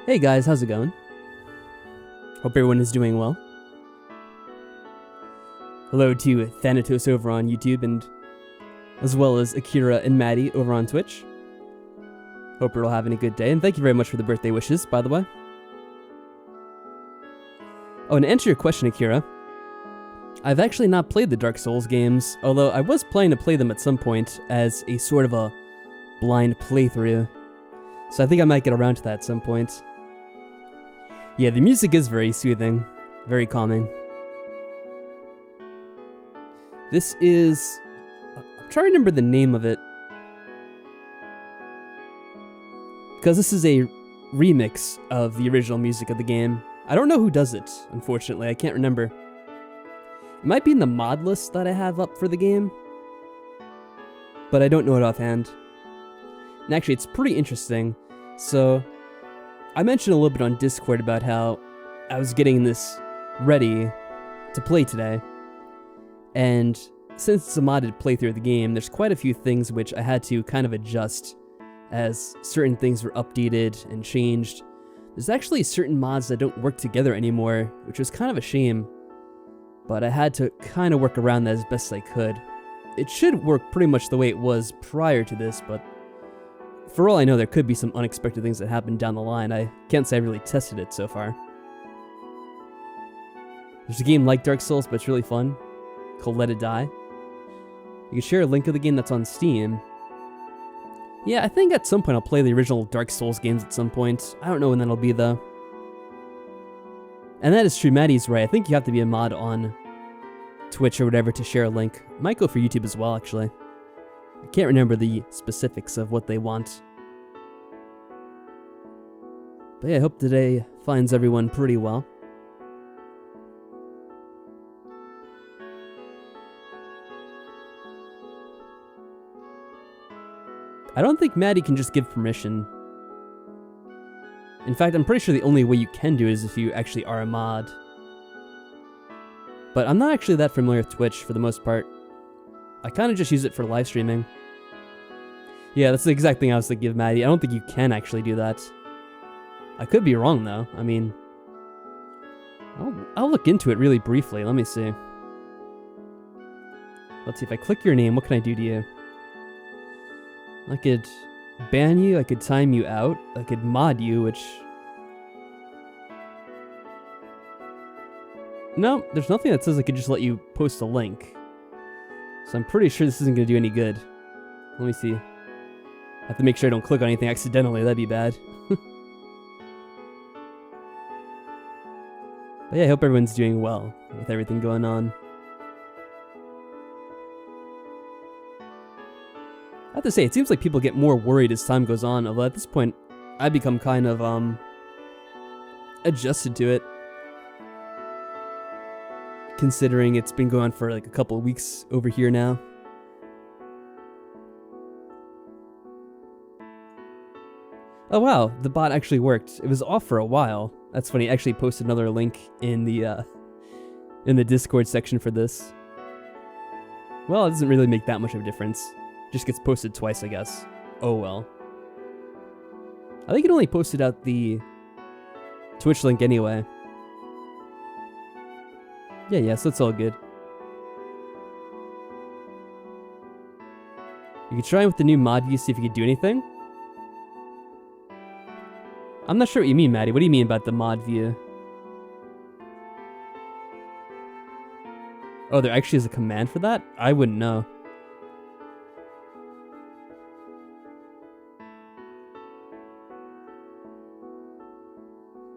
Hey guys, how's it going? Hope everyone is doing well. Hello to Thanatos over on YouTube, and as well as Akira and Maddie over on Twitch. Hope you're all having a good day, and thank you very much for the birthday wishes, by the way. Oh, and to answer your question, Akira, I've actually not played the Dark Souls games, although I was planning to play them at some point as a sort of a blind playthrough. So I think I might get around to that at some point. Yeah, the music is very soothing, very calming. This is... I'm trying to remember the name of it, because this is a remix of the original music of the game. I don't know who does it, unfortunately. I can't remember. It might be in the mod list that I have up for the game, but I don't know it offhand. And actually, it's pretty interesting. So, I mentioned a little bit on Discord about how I was getting this ready to play today. And since it's a modded playthrough of the game, there's quite a few things which I had to kind of adjust as certain things were updated and changed. There's actually certain mods that don't work together anymore, which was kind of a shame. But I had to kind of work around that as best I could. It should work pretty much the way it was prior to this, but for all I know, there could be some unexpected things that happen down the line. I can't say I really tested it so far. There's a game like Dark Souls, but it's really fun, called Let It Die. You can share a link of the game that's on Steam. Yeah, I think at some point I'll play the original Dark Souls games at some point. I don't know when that'll be, though. And that is true, Maddie's right. I think you have to be a mod on Twitch or whatever to share a link. Might go for YouTube as well, actually. I can't remember the specifics of what they want. But yeah, I hope today finds everyone pretty well. I don't think Maddie can just give permission. In fact, I'm pretty sure the only way you can do it is if you actually are a mod. But I'm not actually that familiar with Twitch for the most part. I kind of just use it for live streaming. Yeah, that's the exact thing I was thinking of, Maddie. I don't think you can actually do that. I could be wrong, though. I mean, I'll look into it really briefly. Let me see. Let's see, if I click your name, what can I do to you? I could ban you, I could time you out, I could mod you, which... No, there's nothing that says I could just let you post a link. So I'm pretty sure this isn't going to do any good. Let me see. I have to make sure I don't click on anything accidentally, that'd be bad. But yeah, I hope everyone's doing well with everything going on. I have to say, it seems like people get more worried as time goes on, although at this point, I become kind of, adjusted to it. Considering it's been going on for like a couple of weeks over here now. Oh wow, the bot actually worked. It was off for a while. That's funny, I actually posted another link in the Discord section for this. Well, it doesn't really make that much of a difference. Just gets posted twice, I guess. Oh well. I think it only posted out the Twitch link anyway. Yeah, so it's all good. You could try with the new mod view, see if you could do anything. I'm not sure what you mean, Maddie. What do you mean about the mod view? Oh, there actually is a command for that? I wouldn't know.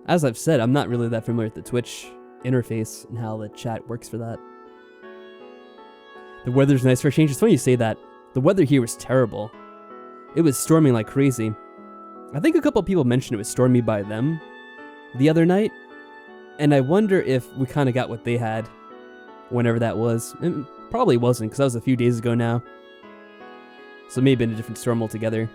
As I've said, I'm not really that familiar with the Twitch interface and how the chat works for that. The weather's nice for a change. It's funny you say that. The weather here was terrible. It was storming like crazy. I think a couple of people mentioned it was stormy by them the other night, and I wonder if we kind of got what they had whenever that was. It probably wasn't, because that was a few days ago now. So it may have been a different storm altogether.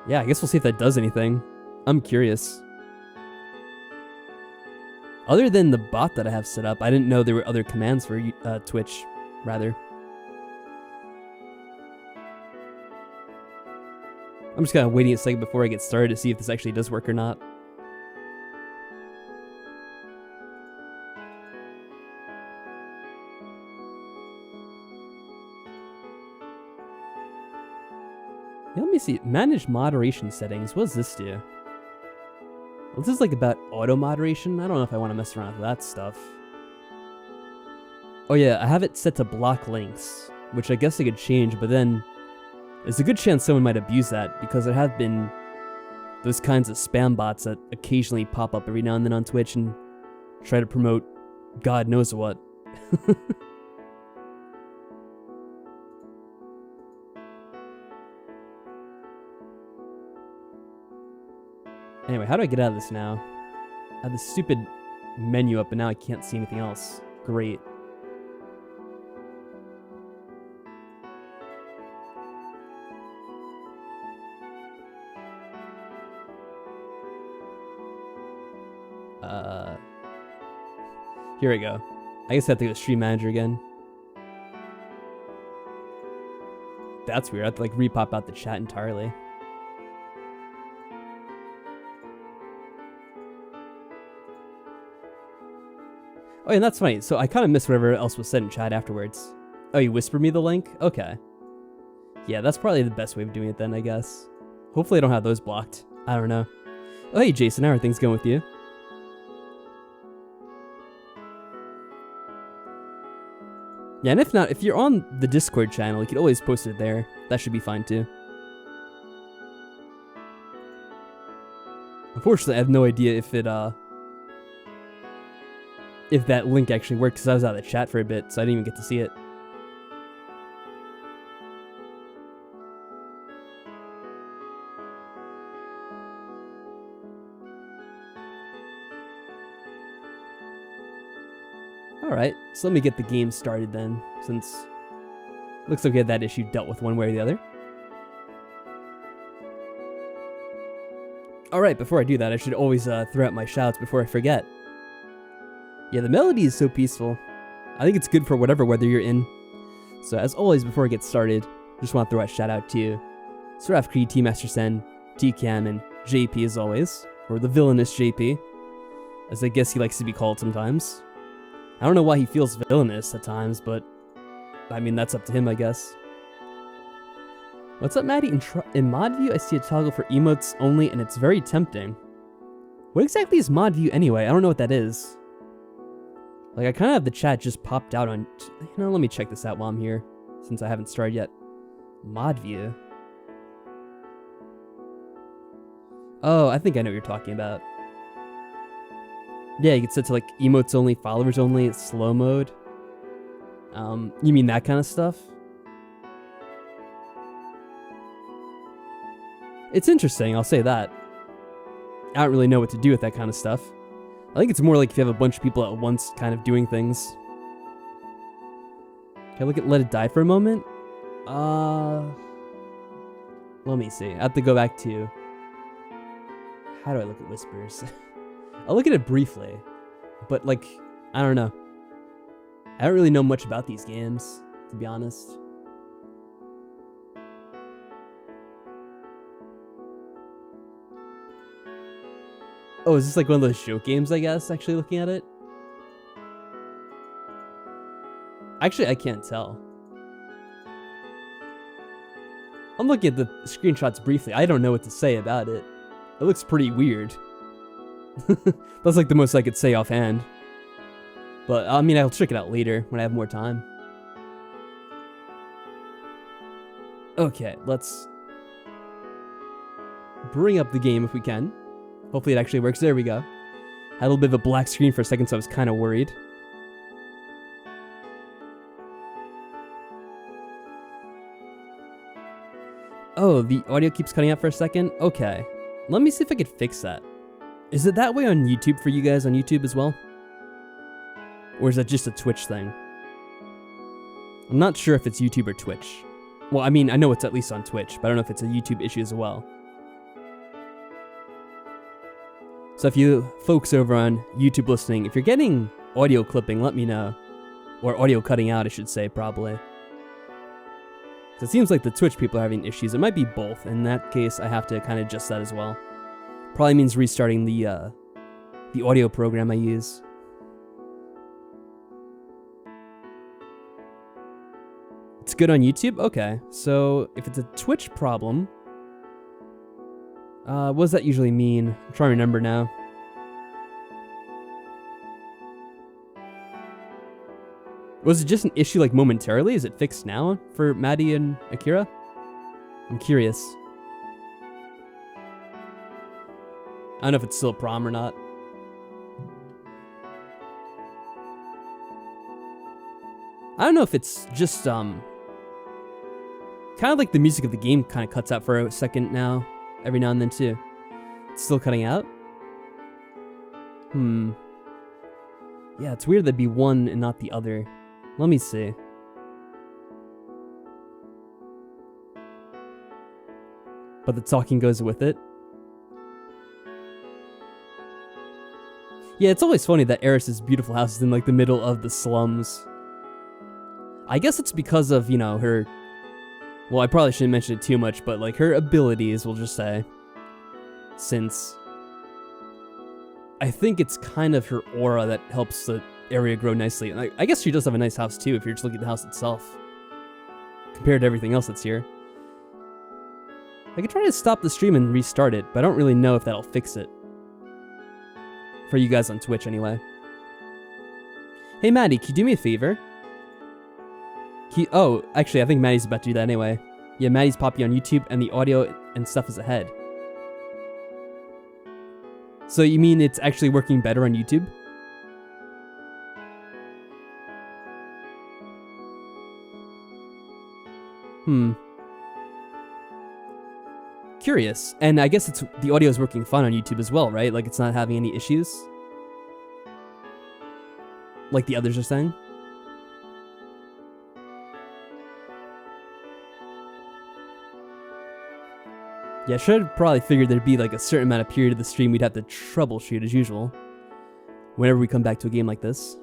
Yeah, I guess we'll see if that does anything. I'm curious. Other than the bot that I have set up, I didn't know there were other commands for Twitch, rather. I'm just kind of waiting a second before I get started to see if this actually does work or not. Yeah, let me see. Manage moderation settings. What does this do? Well, this is like about auto moderation. I don't know if I want to mess around with that stuff. Oh yeah, I have it set to block links, which I guess I could change, but then there's a good chance someone might abuse that because there have been those kinds of spam bots that occasionally pop up every now and then on Twitch and try to promote God knows what. Anyway, how do I get out of this now? I have this stupid menu up and now I can't see anything else. Great. Here we go. I guess I have to go to Stream Manager again. That's weird. I have to like repop out the chat entirely. Oh, and that's funny. So I kind of missed whatever else was said in chat afterwards. Oh, you whispered me the link? Okay. Yeah, that's probably the best way of doing it then, I guess. Hopefully I don't have those blocked. I don't know. Oh, hey, Jason. How are things going with you? Yeah, and if not, if you're on the Discord channel, you could always post it there. That should be fine, too. Unfortunately, I have no idea if it, if that link actually worked, because I was out of the chat for a bit, so I didn't even get to see it. Alright, so let me get the game started then, since looks like we had that issue dealt with one way or the other. Alright, before I do that, I should always throw out my shouts before I forget. Yeah, the melody is so peaceful. I think it's good for whatever weather you're in. So as always, before I get started, just want to throw a shout out to Seraph Creed, T-Master Sen, T-Cam, and JP as always, or the villainous JP, as I guess he likes to be called sometimes. I don't know why he feels villainous at times, but I mean, that's up to him, I guess. What's up, Maddie? In mod view, I see a toggle for emotes only, and it's very tempting. What exactly is mod view anyway? I don't know what that is. Like, I kind of have the chat just popped out on... You know, let me check this out while I'm here, since I haven't started yet. Mod view. Oh, I think I know what you're talking about. Yeah, you can set to like emotes only, followers only, slow mode. You mean that kind of stuff? It's interesting, I'll say that. I don't really know what to do with that kind of stuff. I think it's more like if you have a bunch of people at once kind of doing things. Can I look at let it die for a moment? Let me see. I have to go back to... How do I look at whispers? I'll look at it briefly, but like, I don't know. I don't really know much about these games, to be honest. Oh, is this like one of those joke games, I guess, actually looking at it? Actually, I can't tell. I'm looking at the screenshots briefly. I don't know what to say about it. It looks pretty weird. That's like the most I could say offhand. But, I mean, I'll check it out later when I have more time. Okay, let's bring up the game if we can. Hopefully it actually works. There we go. Had a little bit of a black screen for a second, so I was kind of worried. Oh, the audio keeps cutting out for a second? Okay. Let me see if I could fix that. Is it that way on YouTube for you guys on YouTube as well? Or is that just a Twitch thing? I'm not sure if it's YouTube or Twitch. Well, I mean, I know it's at least on Twitch, but I don't know if it's a YouTube issue as well. So if you folks over on YouTube listening, if you're getting audio clipping, let me know. Or audio cutting out, I should say, probably. So it seems like the Twitch people are having issues. It might be both. In that case, I have to kind of adjust that as well. Probably means restarting the audio program I use. It's good on YouTube? Okay. So if it's a Twitch problem, what does that usually mean? I'm trying to remember now. Was it just an issue like momentarily? Is it fixed now for Maddie and Akira? I'm curious. I don't know if it's still a problem or not. I don't know if it's just kind of like the music of the game kind of cuts out for a second now, every now and then too. It's still cutting out? Yeah, it's weird that'd be one and not the other. Let me see. But the talking goes with it. Yeah, it's always funny that Aerith's beautiful house is in like the middle of the slums. I guess it's because of, you know, her... Well, I probably shouldn't mention it too much, but like her abilities, we'll just say. Since... I think it's kind of her aura that helps the area grow nicely. And I guess she does have a nice house too, if you're just looking at the house itself. Compared to everything else that's here. I could try to stop the stream and restart it, but I don't really know if that'll fix it. For you guys on Twitch, anyway. Hey, Maddie, can you do me a favor? Oh, actually, I think Maddie's about to do that anyway. Yeah, Maddie's popping on YouTube, and the audio and stuff is ahead. So you mean it's actually working better on YouTube? Curious. And I guess the audio is working fine on YouTube as well, right? Like it's not having any issues? Like the others are saying? Yeah, I should have probably figured there'd be like a certain amount of period of the stream we'd have to troubleshoot as usual. Whenever we come back to a game like this.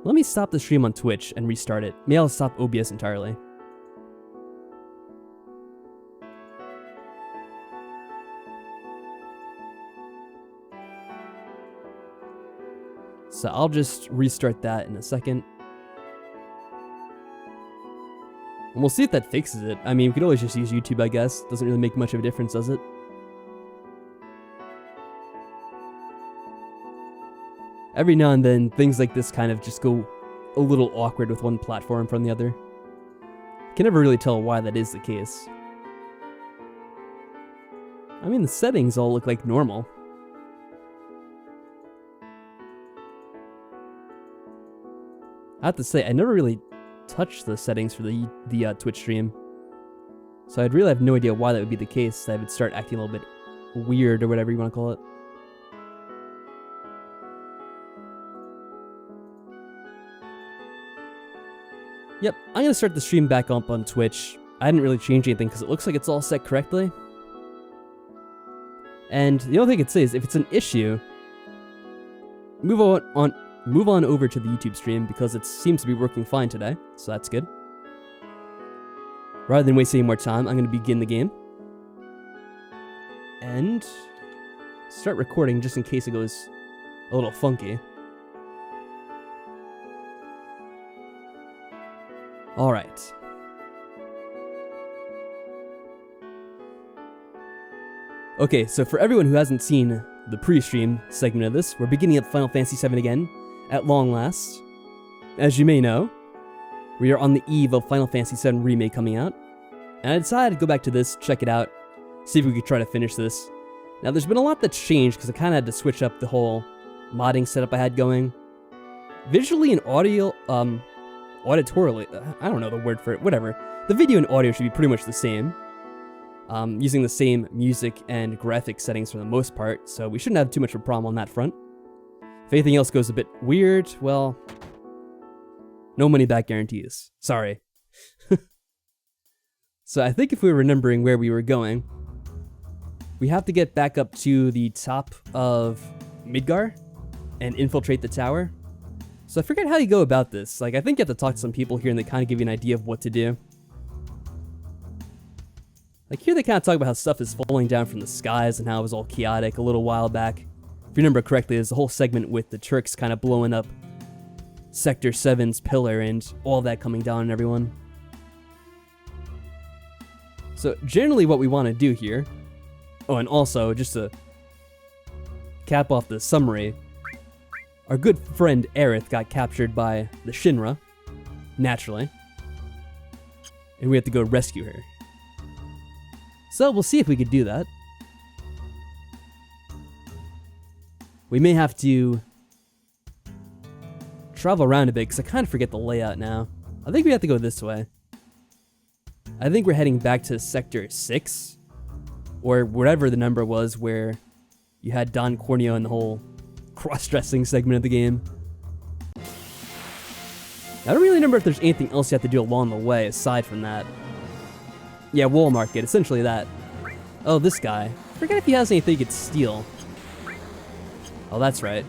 Let me stop the stream on Twitch and restart it. Maybe I'll stop OBS entirely. So I'll just restart that in a second. And we'll see if that fixes it. I mean, we could always just use YouTube, I guess. Doesn't really make much of a difference, does it? Every now and then, things like this kind of just go a little awkward with one platform from the other. Can never really tell why that is the case. I mean, the settings all look like normal. I have to say, I never really touched the settings for the Twitch stream. So I'd really have no idea why that would be the case. That would start acting a little bit weird or whatever you want to call it. Yep, I'm going to start the stream back up on Twitch. I didn't really change anything because it looks like it's all set correctly. And the only thing I could say is if it's an issue, move on over to the YouTube stream because it seems to be working fine today, so that's good. Rather than wasting any more time, I'm going to begin the game. And start recording just in case it goes a little funky. Alright. Okay, so for everyone who hasn't seen the pre-stream segment of this, we're beginning up Final Fantasy VII again, at long last. As you may know, we are on the eve of Final Fantasy VII Remake coming out, and I decided to go back to this, check it out, see if we could try to finish this. Now there's been a lot that's changed because I kind of had to switch up the whole modding setup I had going. Visually and audio, auditorily, I don't know the word for it, whatever. The video and audio should be pretty much the same. Using the same music and graphic settings for the most part, so we shouldn't have too much of a problem on that front. If anything else goes a bit weird, well, no money back guarantees. Sorry. So I think if we were remembering where we were going, we have to get back up to the top of Midgar and infiltrate the tower. So I forget how you go about this. Like, I think you have to talk to some people here and they kind of give you an idea of what to do. Like, here they kind of talk about how stuff is falling down from the skies and how it was all chaotic a little while back. If you remember correctly, there's a whole segment with the Turks kind of blowing up Sector 7's pillar and all that coming down on everyone. So, generally what we want to do here... Oh, and also, just to cap off the summary, our good friend Aerith got captured by the Shin-Ra, naturally, and we have to go rescue her. So we'll see if we could do that. We may have to travel around a bit, because I kind of forget the layout now. I think we have to go this way. I think we're heading back to Sector 6, or whatever the number was where you had Don Corneo in the whole cross-dressing segment of the game. I don't really remember if there's anything else you have to do along the way aside from that. Yeah, wall market, essentially that. Oh, this guy. I forget if he has anything he could steal. Oh, that's right.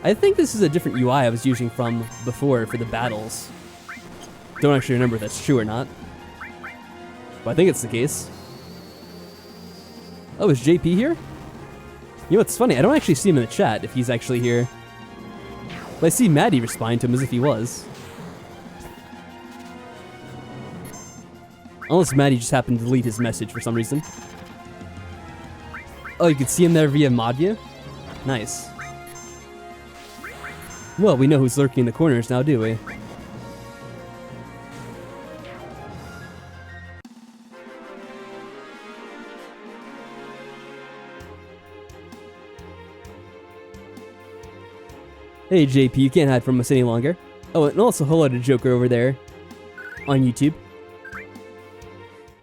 I think this is a different UI I was using from before for the battles. Don't actually remember if that's true or not. But I think it's the case. Oh, is JP here? You know what's funny? I don't actually see him in the chat if he's actually here. But I see Maddie responding to him as if he was. Unless Maddie just happened to delete his message for some reason. Oh, you can see him there via mod view? Nice. Well, we know who's lurking in the corners now, do we? Hey JP, you can't hide from us any longer. Oh, and also hello to Joker over there on YouTube.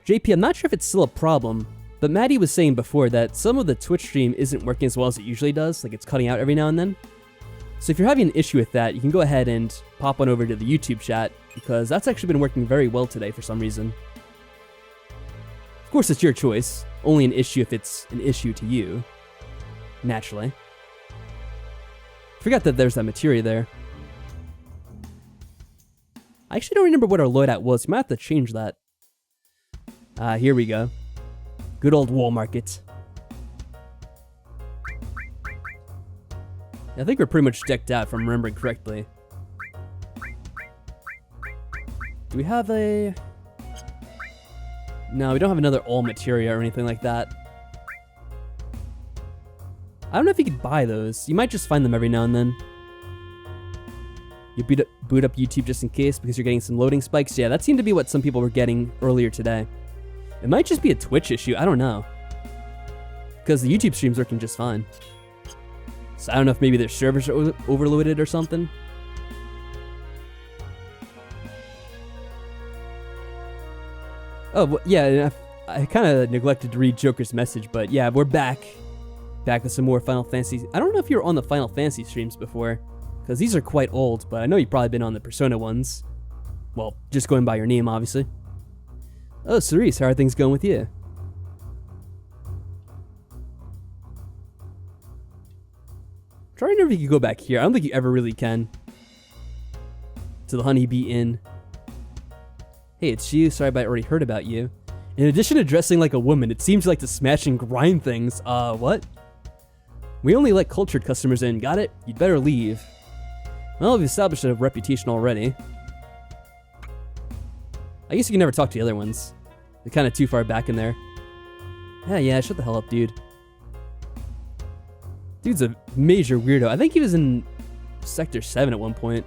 JP, I'm not sure if it's still a problem, but Maddie was saying before that some of the Twitch stream isn't working as well as it usually does, like it's cutting out every now and then. So if you're having an issue with that, you can go ahead and pop on over to the YouTube chat, because that's actually been working very well today for some reason. Of course, it's your choice. Only an issue if it's an issue to you. Naturally. Forgot that there's that materia there. I actually don't remember what our loadout was. You might have to change that. Here we go. Good old wall market. I think we're pretty much decked out if I'm remembering correctly. Do we have a... No, we don't have another all materia or anything like that. I don't know if you could buy those. You might just find them every now and then. You boot up YouTube just in case because you're getting some loading spikes. Yeah, that seemed to be what some people were getting earlier today. It might just be a Twitch issue. I don't know. Because the YouTube stream's working just fine. So I don't know if maybe their servers are overloaded or something. Oh, well, yeah, I kind of neglected to read Joker's message, but yeah, we're back. Back with some more Final Fantasy. I don't know if you were on the Final Fantasy streams before, because these are quite old, but I know you've probably been on the Persona ones. Well, just going by your name, obviously. Oh, Cerise, how are things going with you? Try to remember if you can go back here. I don't think you ever really can. To the Honeybee Inn. Hey, it's you. Sorry, but I already heard about you. In addition to dressing like a woman, it seems you like to smash and grind things. What? We only let cultured customers in. Got it? You'd better leave. Well, we've established a reputation already. I guess you can never talk to the other ones. They're kind of too far back in there. Yeah, shut the hell up, dude. Dude's a major weirdo. I think he was in Sector 7 at one point.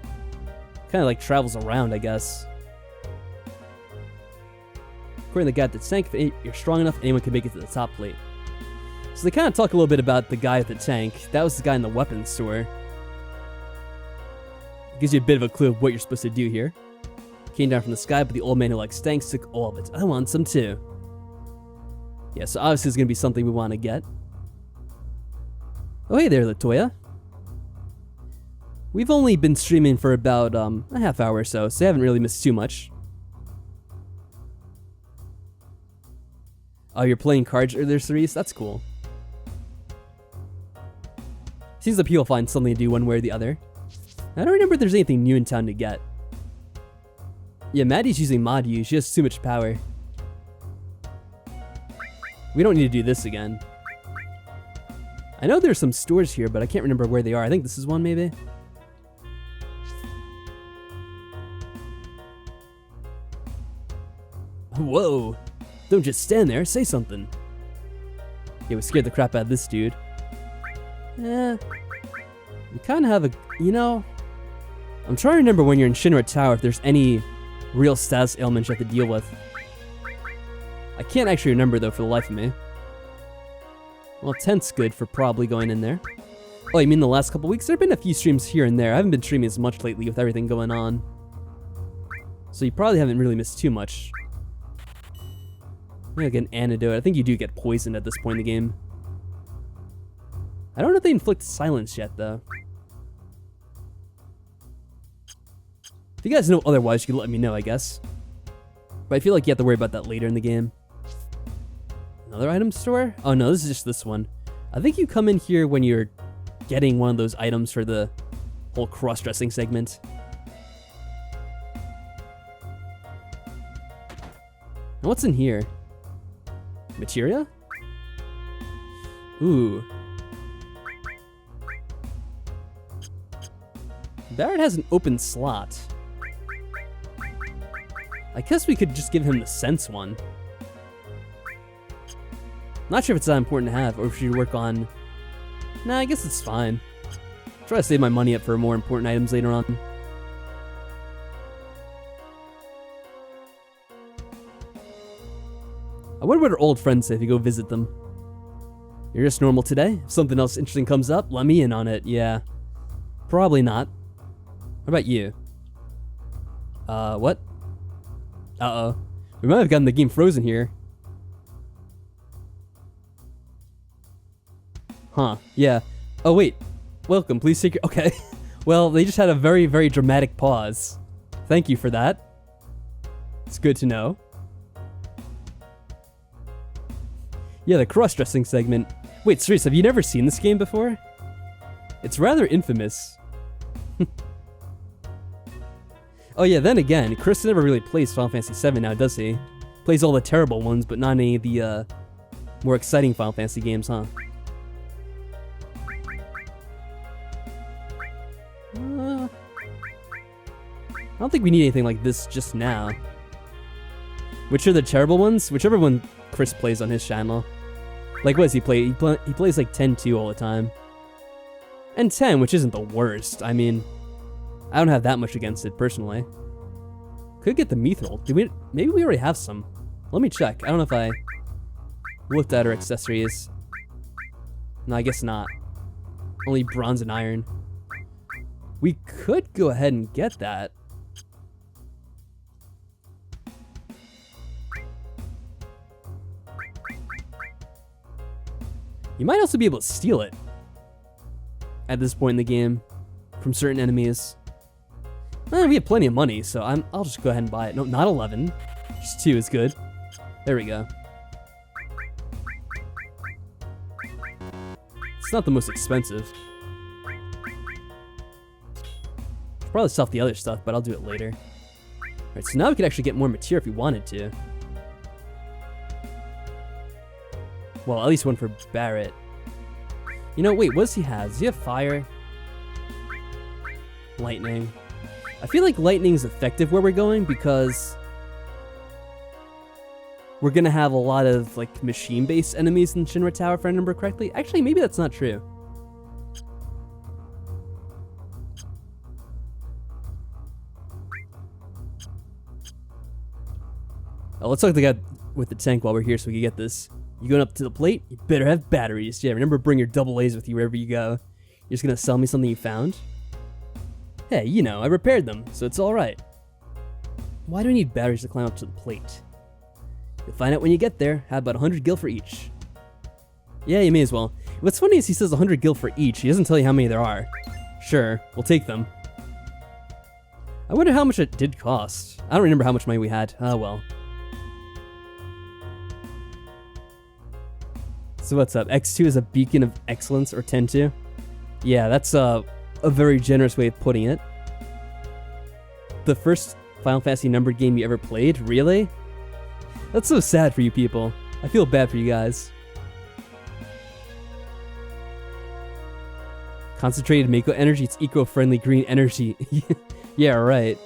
Kind of like travels around, I guess. According to the guy at the tank, if you're strong enough, anyone can make it to the top plate. So they kind of talk a little bit about the guy at the tank. That was the guy in the weapons store. Gives you a bit of a clue of what you're supposed to do here. Came down from the sky, but the old man who likes tanks took all of it. I want some too. Yeah, so obviously it's going to be something we want to get. Oh, hey there, Latoya. We've only been streaming for about a half hour or so, so I haven't really missed too much. Oh, you're playing cards earlier, Cerise? That's cool. Seems like people find something to do one way or the other. I don't remember if there's anything new in town to get. Yeah, Maddie's using Mod U. She has too much power. We don't need to do this again. I know there's some stores here, but I can't remember where they are. I think this is one, maybe? Whoa! Don't just stand there, say something. Yeah, we scared the crap out of this dude. Eh. We kind of have a... You know... I'm trying to remember when you're in Shinra Tower if there's any real status ailments you have to deal with. I can't actually remember, though, for the life of me. Well, tent's good for probably going in there. Oh, you mean the last couple weeks? There have been a few streams here and there. I haven't been streaming as much lately with everything going on. So you probably haven't really missed too much. Maybe like an antidote. I think you do get poisoned at this point in the game. I don't know if they inflict silence yet, though. If you guys know otherwise, you can let me know, I guess. But I feel like you have to worry about that later in the game. Another item store? Oh no, this is just this one. I think you come in here when you're getting one of those items for the whole cross-dressing segment. And what's in here? Materia? Ooh. Barrett has an open slot. I guess we could just give him the sense one. Not sure if it's that important to have, or if we should work on... Nah, I guess it's fine. Try to save my money up for more important items later on. I wonder what our old friends say if you go visit them. You're just normal today? If something else interesting comes up, let me in on it. Yeah. Probably not. What about you? What? Uh-oh. We might have gotten the game frozen here. Huh, yeah. Oh, wait. Welcome, please take your... Okay. Well, they just had a very, very dramatic pause. Thank you for that. It's good to know. Yeah, the cross-dressing segment. Wait, serious, have you never seen this game before? It's rather infamous. Oh yeah, then again, Chris never really plays Final Fantasy VII now, does he? Plays all the terrible ones, but not any of the, more exciting Final Fantasy games, huh? I don't think we need anything like this just now. Which are the terrible ones? Whichever one Chris plays on his channel. Like, what does he play? He plays like 10-2 all the time. And 10, which isn't the worst. I mean, I don't have that much against it, personally. Could get the mithril. Maybe we already have some. Let me check. I don't know if I looked at our accessories. No, I guess not. Only bronze and iron. We could go ahead and get that. You might also be able to steal it at this point in the game from certain enemies. We have plenty of money, so I'll just go ahead and buy it. No, not 11. Just 2 is good. There we go. It's not the most expensive. Should probably sell the other stuff, but I'll do it later. Alright, so now we could actually get more material if we wanted to. Well, at least one for Barrett. You know, wait, what does he have? Does he have fire? Lightning. I feel like lightning is effective where we're going because we're gonna have a lot of like machine-based enemies in Shinra Tower, if I remember correctly. Actually, maybe that's not true. Oh, let's talk to the guy with the tank while we're here so we can get this. You going up to the plate? You better have batteries. Yeah, remember bring your double A's with you wherever you go. You're just gonna sell me something you found? Hey, you know, I repaired them, so it's alright. Why do I need batteries to climb up to the plate? You'll find out when you get there. Have about 100 gil for each. Yeah, you may as well. What's funny is he says 100 gil for each. He doesn't tell you how many there are. Sure, we'll take them. I wonder how much it did cost. I don't remember how much money we had. Ah, well. So what's up? X2 is a beacon of excellence, or 10-2? Yeah, that's a very generous way of putting it. The first Final Fantasy numbered game you ever played? Really? That's so sad for you people. I feel bad for you guys. Concentrated Mako energy, it's eco-friendly green energy. Yeah, right.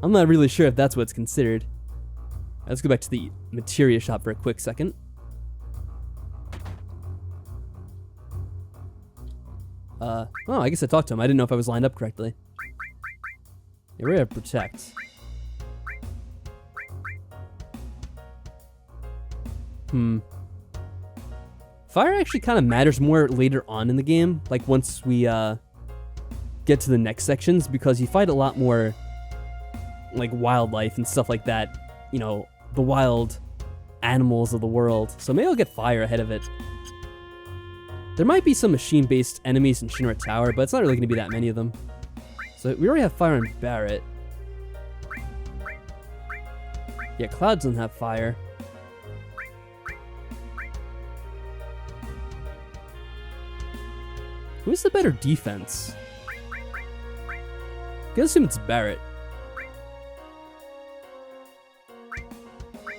I'm not really sure if that's what's considered. Let's go back to the materia shop for a quick second. Oh, I guess I talked to him. I didn't know if I was lined up correctly. Yeah, we're gonna protect. Fire actually kind of matters more later on in the game, like once we get to the next sections, because you fight a lot more like wildlife and stuff like that, you know, the wild animals of the world. So maybe I'll get fire ahead of it. There might be some machine-based enemies in Shinra Tower, but it's not really going to be that many of them. So we already have fire on Barret. Yeah, Cloud doesn't have fire. Who's the better defense? I'm gonna assume it's Barret.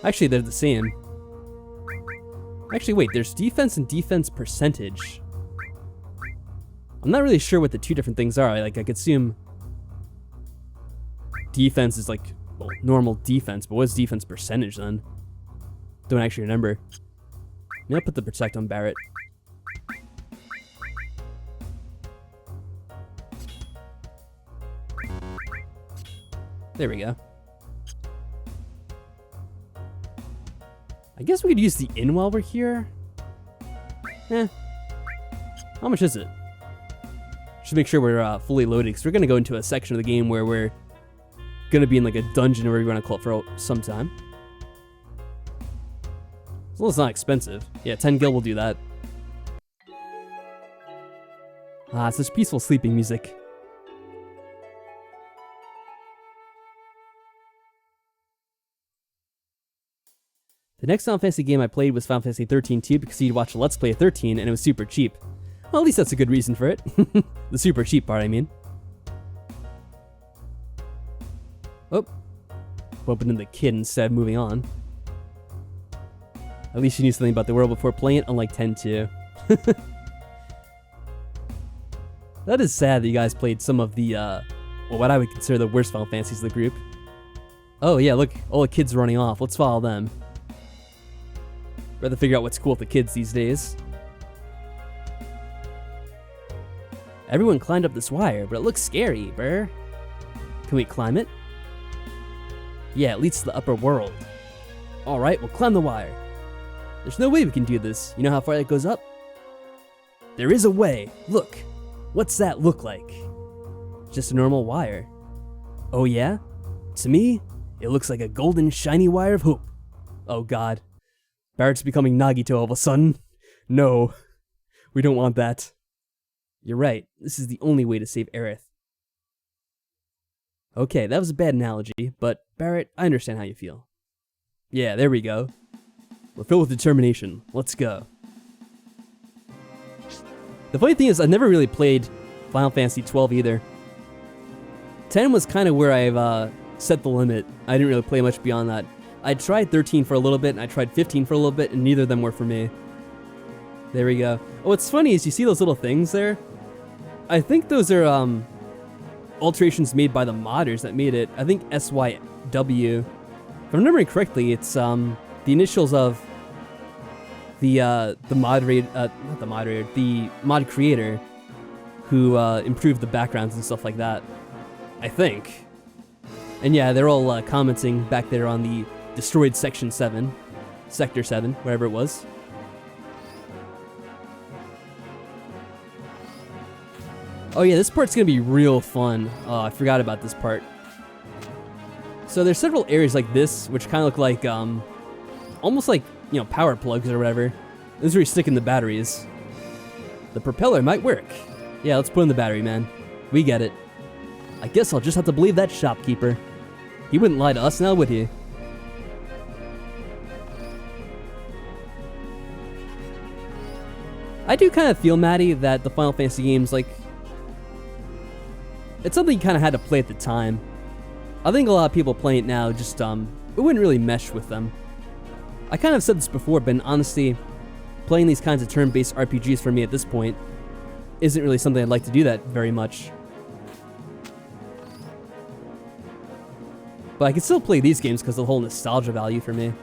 Actually, they're the same. Actually, wait, there's defense and defense percentage. I'm not really sure what the two different things are. Like, I could assume defense is like, well, normal defense, but what's defense percentage then? Don't actually remember. Maybe I'll put the protect on Barret. There we go. I guess we could use the inn while we're here. How much is it? Should make sure we're fully loaded, because we're going to go into a section of the game where we're going to be in like a dungeon, or whatever you want to call it, for some time. As long as it's not expensive. Yeah, 10 gil will do that. Ah, such peaceful sleeping music. The next Final Fantasy game I played was Final Fantasy XIII 2, because you'd watch a Let's Play of 13 and it was super cheap. Well, at least that's a good reason for it. The super cheap part, I mean. Oh. Bumping into the kid instead, moving on. At least you knew something about the world before playing it, unlike 10-2. That is sad that you guys played some of the, well, what I would consider the worst Final Fantasies of the group. Oh yeah, look, all the kids running off. Let's follow them. Rather figure out what's cool with the kids these days. Everyone climbed up this wire, but it looks scary, bruh. Can we climb it? Yeah, it leads to the upper world. Alright, we'll climb the wire. There's no way we can do this. You know how far that goes up? There is a way. Look. What's that look like? Just a normal wire. Oh yeah? To me, it looks like a golden shiny wire of hope. Oh god. Barret's becoming Nagito all of a sudden. No. We don't want that. You're right. This is the only way to save Aerith. Okay, that was a bad analogy, but Barret, I understand how you feel. Yeah, there we go. We're filled with determination. Let's go. The funny thing is, I've never really played Final Fantasy XII either. 10 was kind of where I've set the limit. I didn't really play much beyond that. I tried 13 for a little bit, and I tried 15 for a little bit, and neither of them were for me. There we go. Oh, what's funny is you see those little things there? I think those are alterations made by the modders that made it. I think SYW. If I'm remembering correctly, it's the initials of the moderator, not the moderator, the mod creator who improved the backgrounds and stuff like that. I think. And yeah, they're all commenting back there on the destroyed Section 7, Sector 7, whatever it was. Oh yeah, this part's gonna be real fun. Oh, I forgot about this part. So there's several areas like this, which kind of look like, almost like, you know, power plugs or whatever. This is where you stick in the batteries. The propeller might work. Yeah, let's put in the battery, man. We get it. I guess I'll just have to believe that shopkeeper. He wouldn't lie to us now, would he? I do kind of feel, Maddie, that the Final Fantasy games, like, it's something you kind of had to play at the time. I think a lot of people playing it now just, it wouldn't really mesh with them. I kind of said this before, but in honesty, playing these kinds of turn-based RPGs for me at this point isn't really something I'd like to do that very much. But I can still play these games because of the whole nostalgia value for me.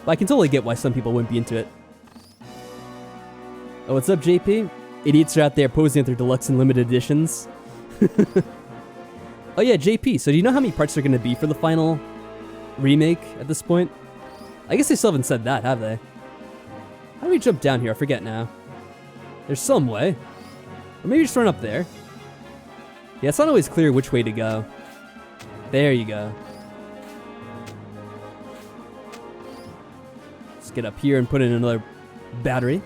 But I can totally get why some people wouldn't be into it. Oh, what's up, JP? Idiots are out there posing with their deluxe and limited editions. Oh yeah, JP, so do you know how many parts are going to be for the final remake at this point? I guess they still haven't said that, have they? How do we jump down here? I forget now. There's some way. Or maybe just run up there. Yeah, it's not always clear which way to go. There you go. Let's get up here and put in another battery.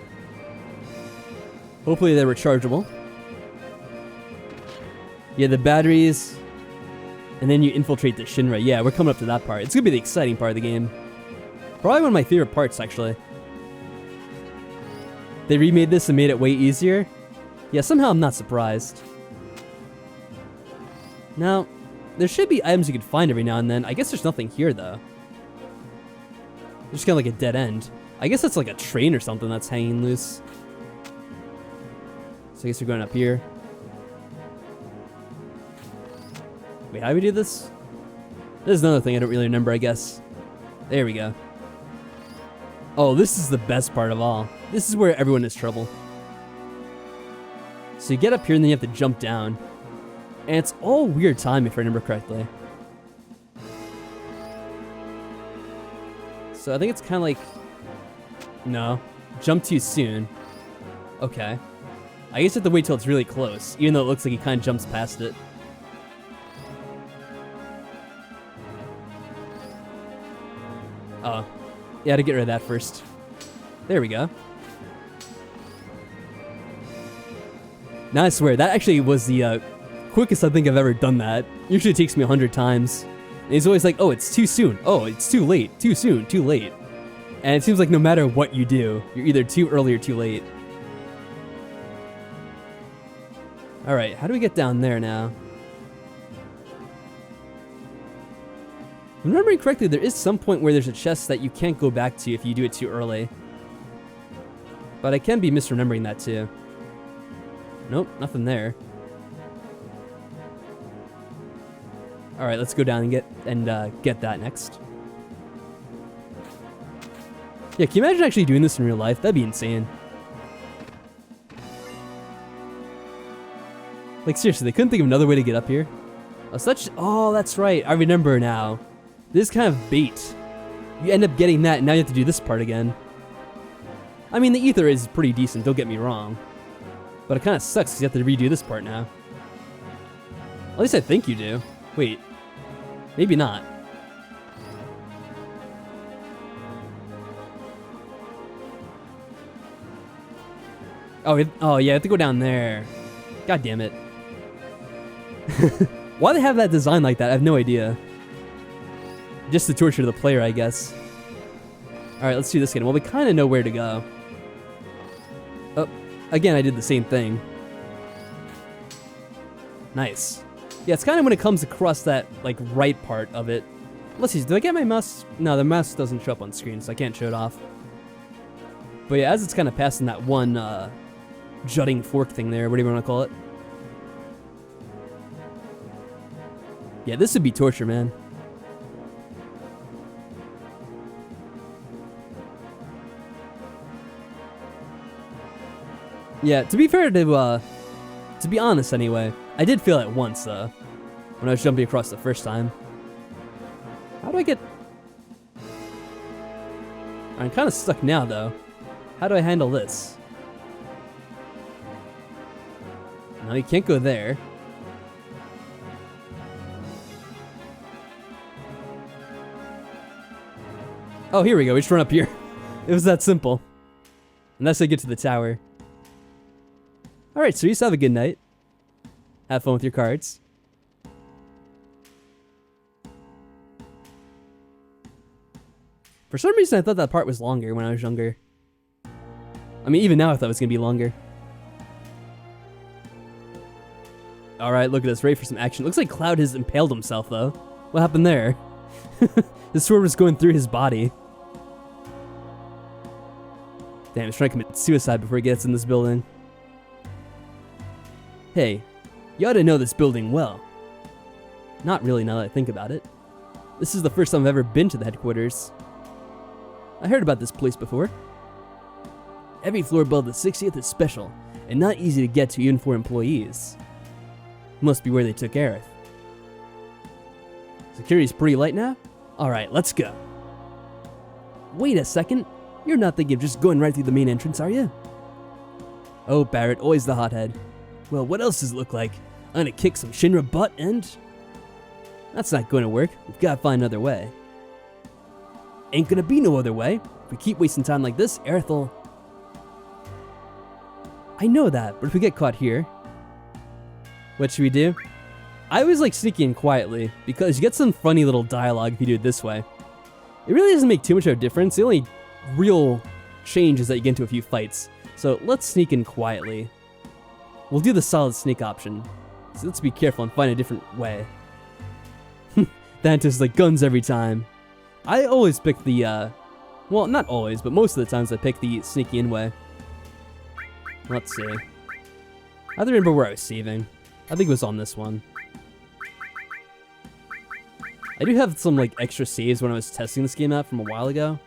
Hopefully they're rechargeable. Yeah, the batteries. And then you infiltrate the Shinra. Yeah, we're coming up to that part. It's going to be the exciting part of the game. Probably one of my favorite parts, actually. They remade this and made it way easier. Yeah, somehow I'm not surprised. Now, there should be items you can find every now and then. I guess there's nothing here, though. Just kind of like a dead end. I guess that's like a train or something that's hanging loose. So I guess we're going up here. Wait, how do we do this? There's another thing I don't really remember, I guess. There we go. Oh, this is the best part of all. This is where everyone has trouble. So you get up here and then you have to jump down. And it's all weird timing, if I remember correctly. So I think it's kind of like... No. Jump too soon. Okay. I guess you have to wait till it's really close, even though it looks like he kind of jumps past it. Oh. Yeah, to get rid of that first. There we go. Now I swear, that actually was the quickest I think I've ever done that. Usually it takes me 100 times. And he's always like, oh, it's too soon. Oh, it's too late. Too soon. Too late. And it seems like no matter what you do, you're either too early or too late. Alright, how do we get down there now? If I'm remembering correctly, there is some point where there's a chest that you can't go back to if you do it too early. But I can be misremembering that too. Nope, nothing there. Alright, let's go down and get that next. Yeah, can you imagine actually doing this in real life? That'd be insane. Like, seriously, they couldn't think of another way to get up here? Oh, that's right. I remember now. This is kind of bait. You end up getting that, and now you have to do this part again. I mean, the ether is pretty decent, don't get me wrong. But it kind of sucks because you have to redo this part now. At least I think you do. Wait. Maybe not. Oh, yeah, you have to go down there. God damn it. Why they have that design like that, I have no idea. Just to torture the player, I guess. Alright, let's do this again. Well, we kind of know where to go. Oh, again, I did the same thing. Nice. Yeah, it's kind of when it comes across that, like, right part of it. Let's see, do I get my mouse? No, the mouse doesn't show up on screen, so I can't show it off. But yeah, as it's kind of passing that one, jutting fork thing there, whatever you want to call it. Yeah, this would be torture, man. Yeah, to be fair to be honest anyway, I did feel it once, when I was jumping across the first time. How do I get... I'm kind of stuck now, though. How do I handle this? No, you can't go there. Oh, here we go. We just run up here. It was that simple. Unless I get to the tower. Alright, so you just have a good night. Have fun with your cards. For some reason, I thought that part was longer when I was younger. I mean, even now I thought it was going to be longer. Alright, look at this. Ready for some action. Looks like Cloud has impaled himself, though. What happened there? His sword was going through his body. Damn, he's trying to commit suicide before he gets in this building. Hey, you ought to know this building well. Not really, now that I think about it. This is the first time I've ever been to the headquarters. I heard about this place before. Every floor above the 60th is special, and not easy to get to even for employees. Must be where they took Aerith. Security's pretty light now? Alright, let's go. Wait a second. You're not thinking of just going right through the main entrance, are you? Oh, Barrett, always the hothead. Well, what else does it look like? I'm gonna kick some Shinra butt and... That's not gonna work. We've gotta find another way. Ain't gonna be no other way. If we keep wasting time like this, Aerith will... I know that, but if we get caught here... What should we do? I always like sneaking in quietly, because you get some funny little dialogue if you do it this way. It really doesn't make too much of a difference. The only real change is that you get into a few fights. So let's sneak in quietly. We'll do the solid sneak option. So let's be careful and find a different way. That is like guns every time. I always pick the, well, not always, but most of the times I pick the sneaky in way. Let's see. I don't remember where I was saving. I think it was on this one. I do have some like extra saves when I was testing this game out from a while ago.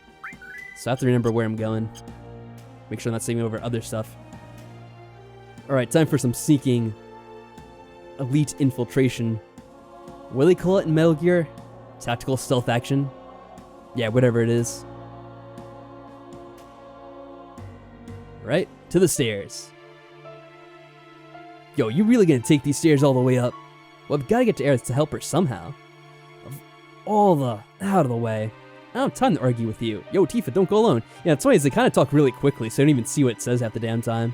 So I have to remember where I'm going. Make sure I'm not saving over other stuff. Alright, time for some sneaking elite infiltration. What do they call it in Metal Gear? Tactical stealth action? Yeah, whatever it is. Right, to the stairs. Yo, you really gonna take these stairs all the way up? Well, I've gotta get to Aerith to help her somehow. Out of the way. I don't have time to argue with you. Yo, Tifa, don't go alone. Yeah, it's funny, they kind of talk really quickly, so I don't even see what it says half the damn time.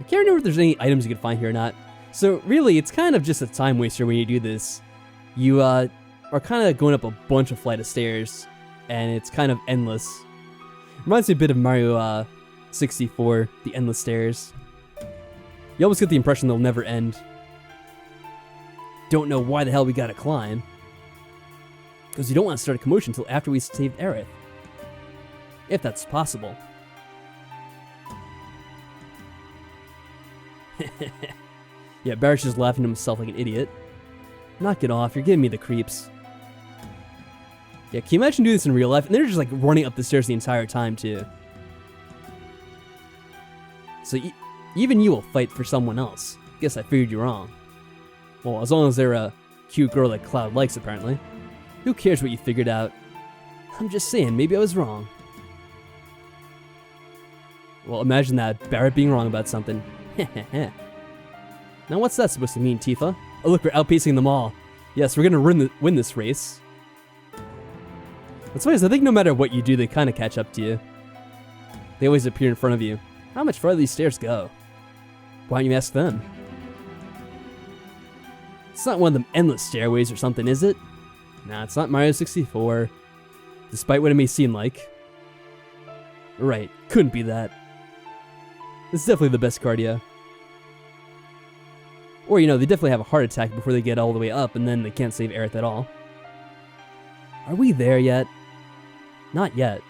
I can't remember if there's any items you can find here or not. So really, it's kind of just a time waster when you do this. You are kind of going up a bunch of flight of stairs, and it's kind of endless. Reminds me a bit of Mario 64, the endless stairs. You almost get the impression they'll never end. Don't know why the hell we gotta climb. Because you don't want to start a commotion until after we save Aerith. If that's possible. Yeah, Barrett's just laughing to himself like an idiot. Knock it off, you're giving me the creeps. Yeah, can you imagine doing this in real life? And they're just like running up the stairs the entire time too. So even you will fight for someone else. Guess I figured you wrong. Well, as long as they're a cute girl that Cloud likes, apparently. Who cares what you figured out? I'm just saying, maybe I was wrong. Well, imagine that, Barrett being wrong about something. Now what's that supposed to mean, Tifa? Oh look, we're outpacing them all. Yes, we're gonna win this race. What's funny is I think no matter what you do, they kind of catch up to you. They always appear in front of you. How much farther these stairs go? Why don't you ask them? It's not one of them endless stairways or something, is it? Nah, it's not Mario 64. Despite what it may seem like. Right, couldn't be that. This is definitely the best cardio. Or, you know, they definitely have a heart attack before they get all the way up, and then they can't save Aerith at all. Are we there yet? Not yet.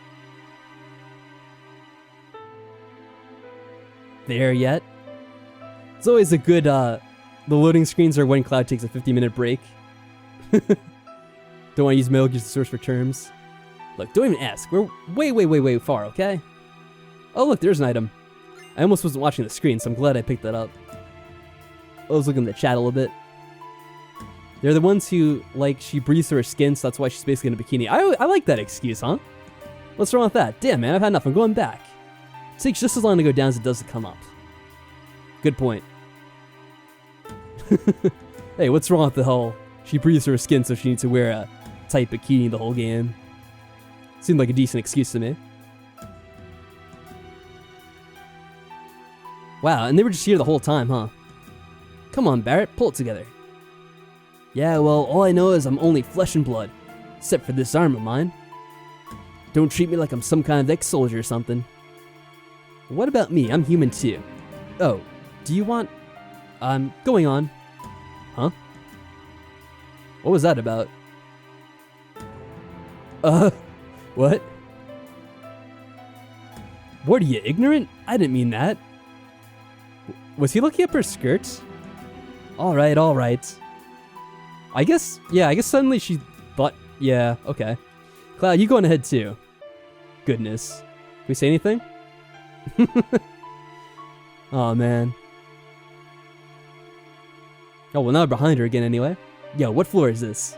There yet? It's always a good, the loading screens are when Cloud takes a 50-minute break. Don't want to use Metal Gear source for terms. Look, don't even ask. We're way far, okay? Oh, look, there's an item. I almost wasn't watching the screen, so I'm glad I picked that up. I was looking at the chat a little bit. They're the ones who, like, she breathes through her skin, so that's why she's basically in a bikini. I like that excuse, huh? What's wrong with that? Damn, man, I've had enough. I'm going back. It takes just as long to go down as it does to come up. Good point. Hey, what's wrong with the whole she breathes through her skin, so she needs to wear a tight bikini the whole game? Seemed like a decent excuse to me. Wow, and they were just here the whole time, huh? Come on, Barrett, pull it together. Yeah, well, all I know is I'm only flesh and blood, except for this arm of mine. Don't treat me like I'm some kind of ex-soldier or something. What about me? I'm human too. Oh, do you want... going on. Huh? What was that about? What? What, are you ignorant? I didn't mean that. Was he looking up her skirts? Alright, alright. I guess suddenly she thought, yeah, okay. Cloud, you going ahead too. Goodness. Can we say anything? Oh man. Oh, well now we're behind her again anyway. Yo, what floor is this?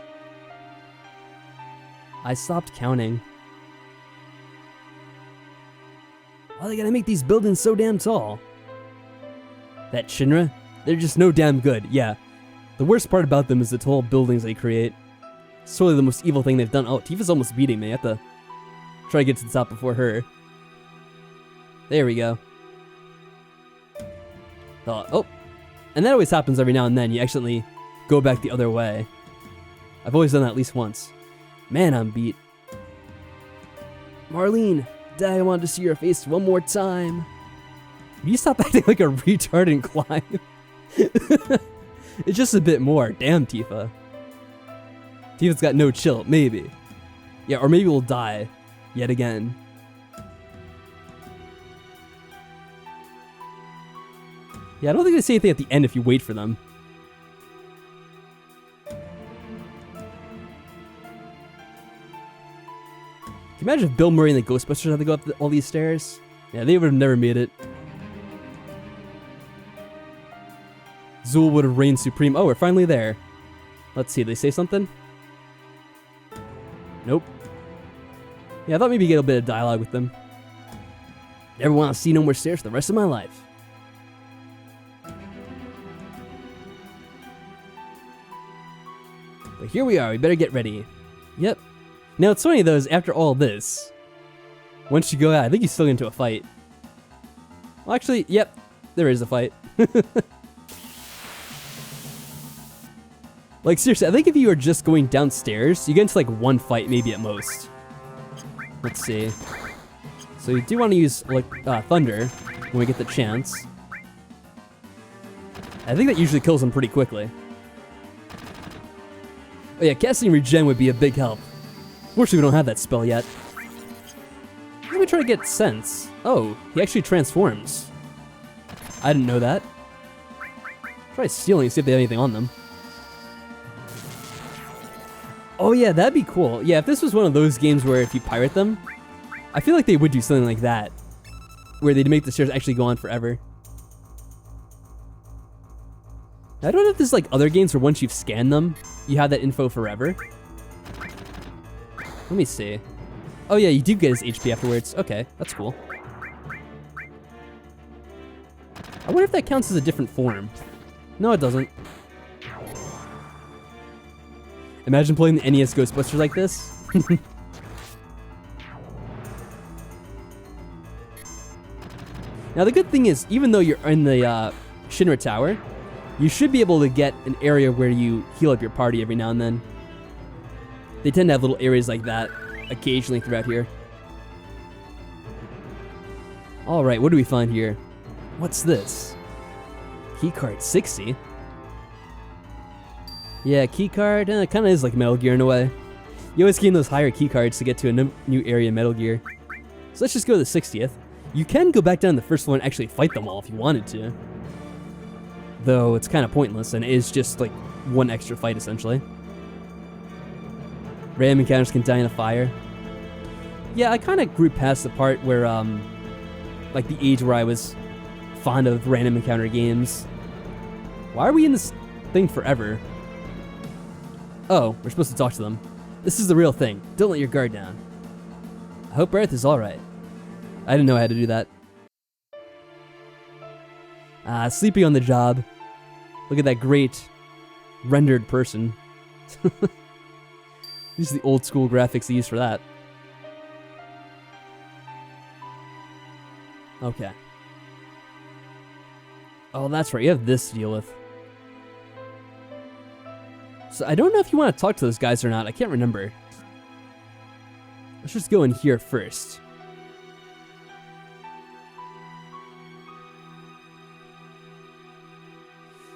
I stopped counting. Why are they gonna make these buildings so damn tall? That Shinra? They're just no damn good, yeah. The worst part about them is the tall buildings they create. It's totally the most evil thing they've done. Oh, Tifa's almost beating me. I have to try to get to the top before her. There we go. Oh. And that always happens every now and then. You accidentally go back the other way. I've always done that at least once. Man, I'm beat. Marlene, Daddy wanted to see your face one more time. Will you stop acting like a retard and climb? It's just a bit more. Damn, Tifa. Tifa's got no chill. Maybe. Yeah, or maybe we'll die. Yet again. Yeah, I don't think they say anything at the end if you wait for them. Can you imagine if Bill Murray and the Ghostbusters had to go up all these stairs? Yeah, they would have never made it. Zool would have reigned supreme. Oh, we're finally there. Let's see, they say something? Nope. Yeah, I thought maybe get a bit of dialogue with them. Never want to see no more stairs for the rest of my life. But here we are, we better get ready. Yep. Now, it's funny though, is after all this, once you go out, I think you still get into a fight. Well, actually, yep, there is a fight. Like, seriously, I think if you were just going downstairs, you get into like one fight, maybe at most. Let's see. So you do want to use like Thunder when we get the chance. I think that usually kills him pretty quickly. Oh yeah, casting Regen would be a big help. Fortunately, we don't have that spell yet. Let me try to get Sense. Oh, he actually transforms. I didn't know that. Try stealing, see if they have anything on them. Oh yeah, that'd be cool. Yeah, if this was one of those games where if you pirate them, I feel like they would do something like that. Where they'd make the stairs actually go on forever. I don't know if there's like other games where once you've scanned them, you have that info forever. Let me see. Oh yeah, you do get his HP afterwards. Okay, that's cool. I wonder if that counts as a different form. No, it doesn't. Imagine playing the NES Ghostbusters like this. Now the good thing is, even though you're in the Shinra Tower, you should be able to get an area where you heal up your party every now and then. They tend to have little areas like that occasionally throughout here. Alright, what do we find here? What's this? Keycard 60? Yeah, keycard, it kind of is like Metal Gear in a way. You always gain those higher keycards to get to a new area in Metal Gear. So let's just go to the 60th. You can go back down to the first floor and actually fight them all if you wanted to. Though it's kind of pointless and it is just like one extra fight essentially. Random encounters can die in a fire. Yeah, I kind of grew past the part where, like the age where I was fond of random encounter games. Why are we in this thing forever? Oh, we're supposed to talk to them. This is the real thing. Don't let your guard down. I hope Aerith is alright. I didn't know I had to do that. Sleeping on the job. Look at that great rendered person. These are the old school graphics they use for that. Okay. Oh, that's right. You have this to deal with. So I don't know if you want to talk to those guys or not. I can't remember. Let's just go in here first.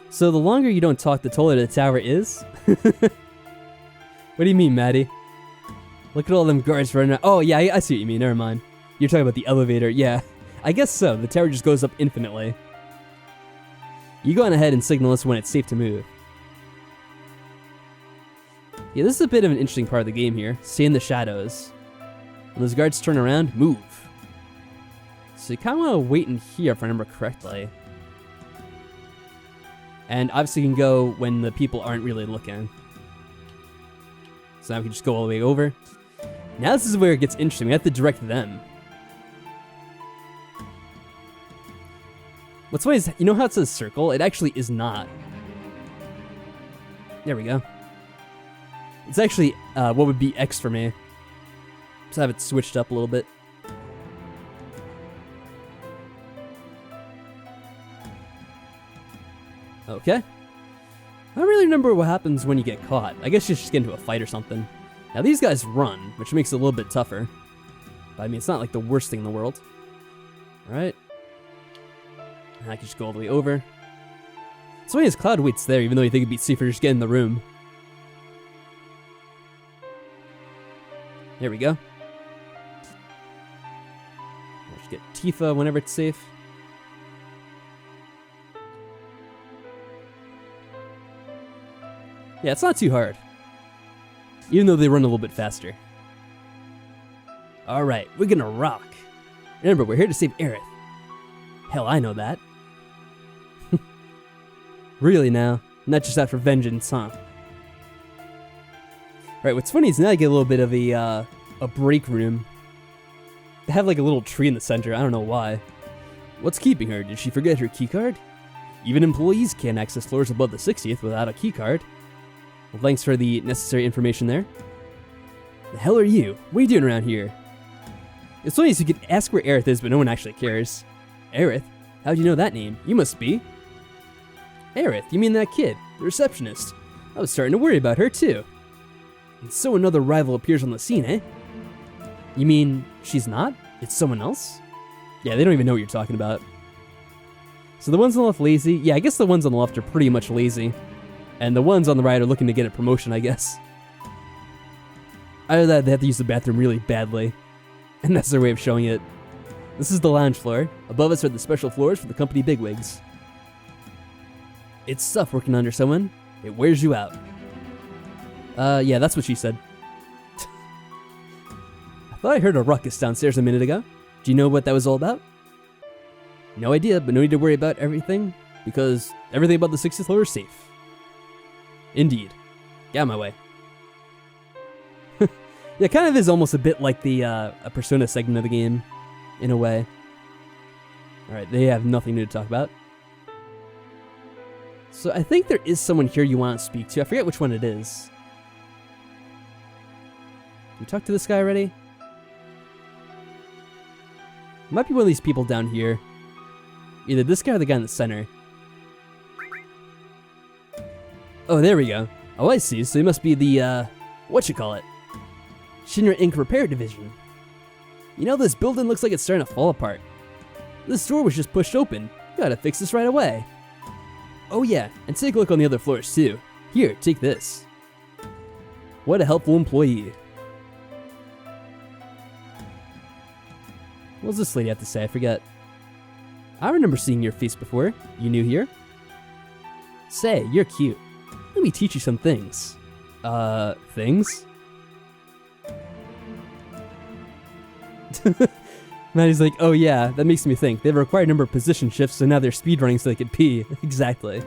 So the longer you don't talk, the taller the tower is? What do you mean, Maddie? Look at all them guards running around. Oh, yeah, I see what you mean. Never mind. You're talking about the elevator. Yeah, I guess so. The tower just goes up infinitely. You go on ahead and signal us when it's safe to move. Yeah, this is a bit of an interesting part of the game here. Stay in the shadows. When those guards turn around, move. So you kind of want to wait in here if I remember correctly. And obviously you can go when the people aren't really looking. So now we can just go all the way over. Now this is where it gets interesting. We have to direct them. What's funny is, you know how it says circle? It actually is not. There we go. It's actually what would be X for me. Just have it switched up a little bit. Okay. I don't really remember what happens when you get caught. I guess you just get into a fight or something. Now these guys run, which makes it a little bit tougher. But I mean, it's not like the worst thing in the world. Alright. I can just go all the way over. So his Cloud waits there, even though you think it'd be safer to just get in the room. There we go. I'll just get Tifa whenever it's safe. Yeah, it's not too hard. Even though they run a little bit faster. Alright, we're gonna rock. Remember, we're here to save Aerith. Hell, I know that. Really now? Not just out for vengeance, huh? Right, what's funny is now I get a little bit of a break room. They have like a little tree in the center, I don't know why. What's keeping her? Did she forget her keycard? Even employees can't access floors above the 60th without a keycard. Well, thanks for the necessary information there. The hell are you? What are you doing around here? It's funny is you could ask where Aerith is, but no one actually cares. Aerith? How'd you know that name? You must be. Aerith, you mean that kid, the receptionist. I was starting to worry about her too. And so another rival appears on the scene, eh? You mean she's not? It's someone else? Yeah, they don't even know what you're talking about. So the ones on the left lazy? Yeah, I guess the ones on the left are pretty much lazy. And the ones on the right are looking to get a promotion, I guess. Either that, they have to use the bathroom really badly. And that's their way of showing it. This is the lounge floor. Above us are the special floors for the company bigwigs. It's tough working under someone. It wears you out. Yeah, that's what she said. I thought I heard a ruckus downstairs a minute ago. Do you know what that was all about? No idea, but no need to worry about everything, because everything above the 60th floor is safe. Indeed. Get out of my way. Yeah, it kind of is almost a bit like the a Persona segment of the game, in a way. Alright, they have nothing new to talk about. So I think there is someone here you want to speak to. I forget which one it is. You talked to this guy already? It might be one of these people down here. Either this guy or the guy in the center. Oh, there we go. Oh, I see. So he must be the, whatchamacallit? Shinra Inc. Repair Division. You know, this building looks like it's starting to fall apart. This door was just pushed open. Gotta fix this right away. Oh yeah, and take a look on the other floors too. Here, take this. What a helpful employee. What does this lady have to say? I forget. I remember seeing your face before. You new here? Say, you're cute. Let me teach you some things. Things? Maddie's like, oh yeah, that makes me think. They have a required number of position shifts, so now they're speedrunning so they can pee. Exactly.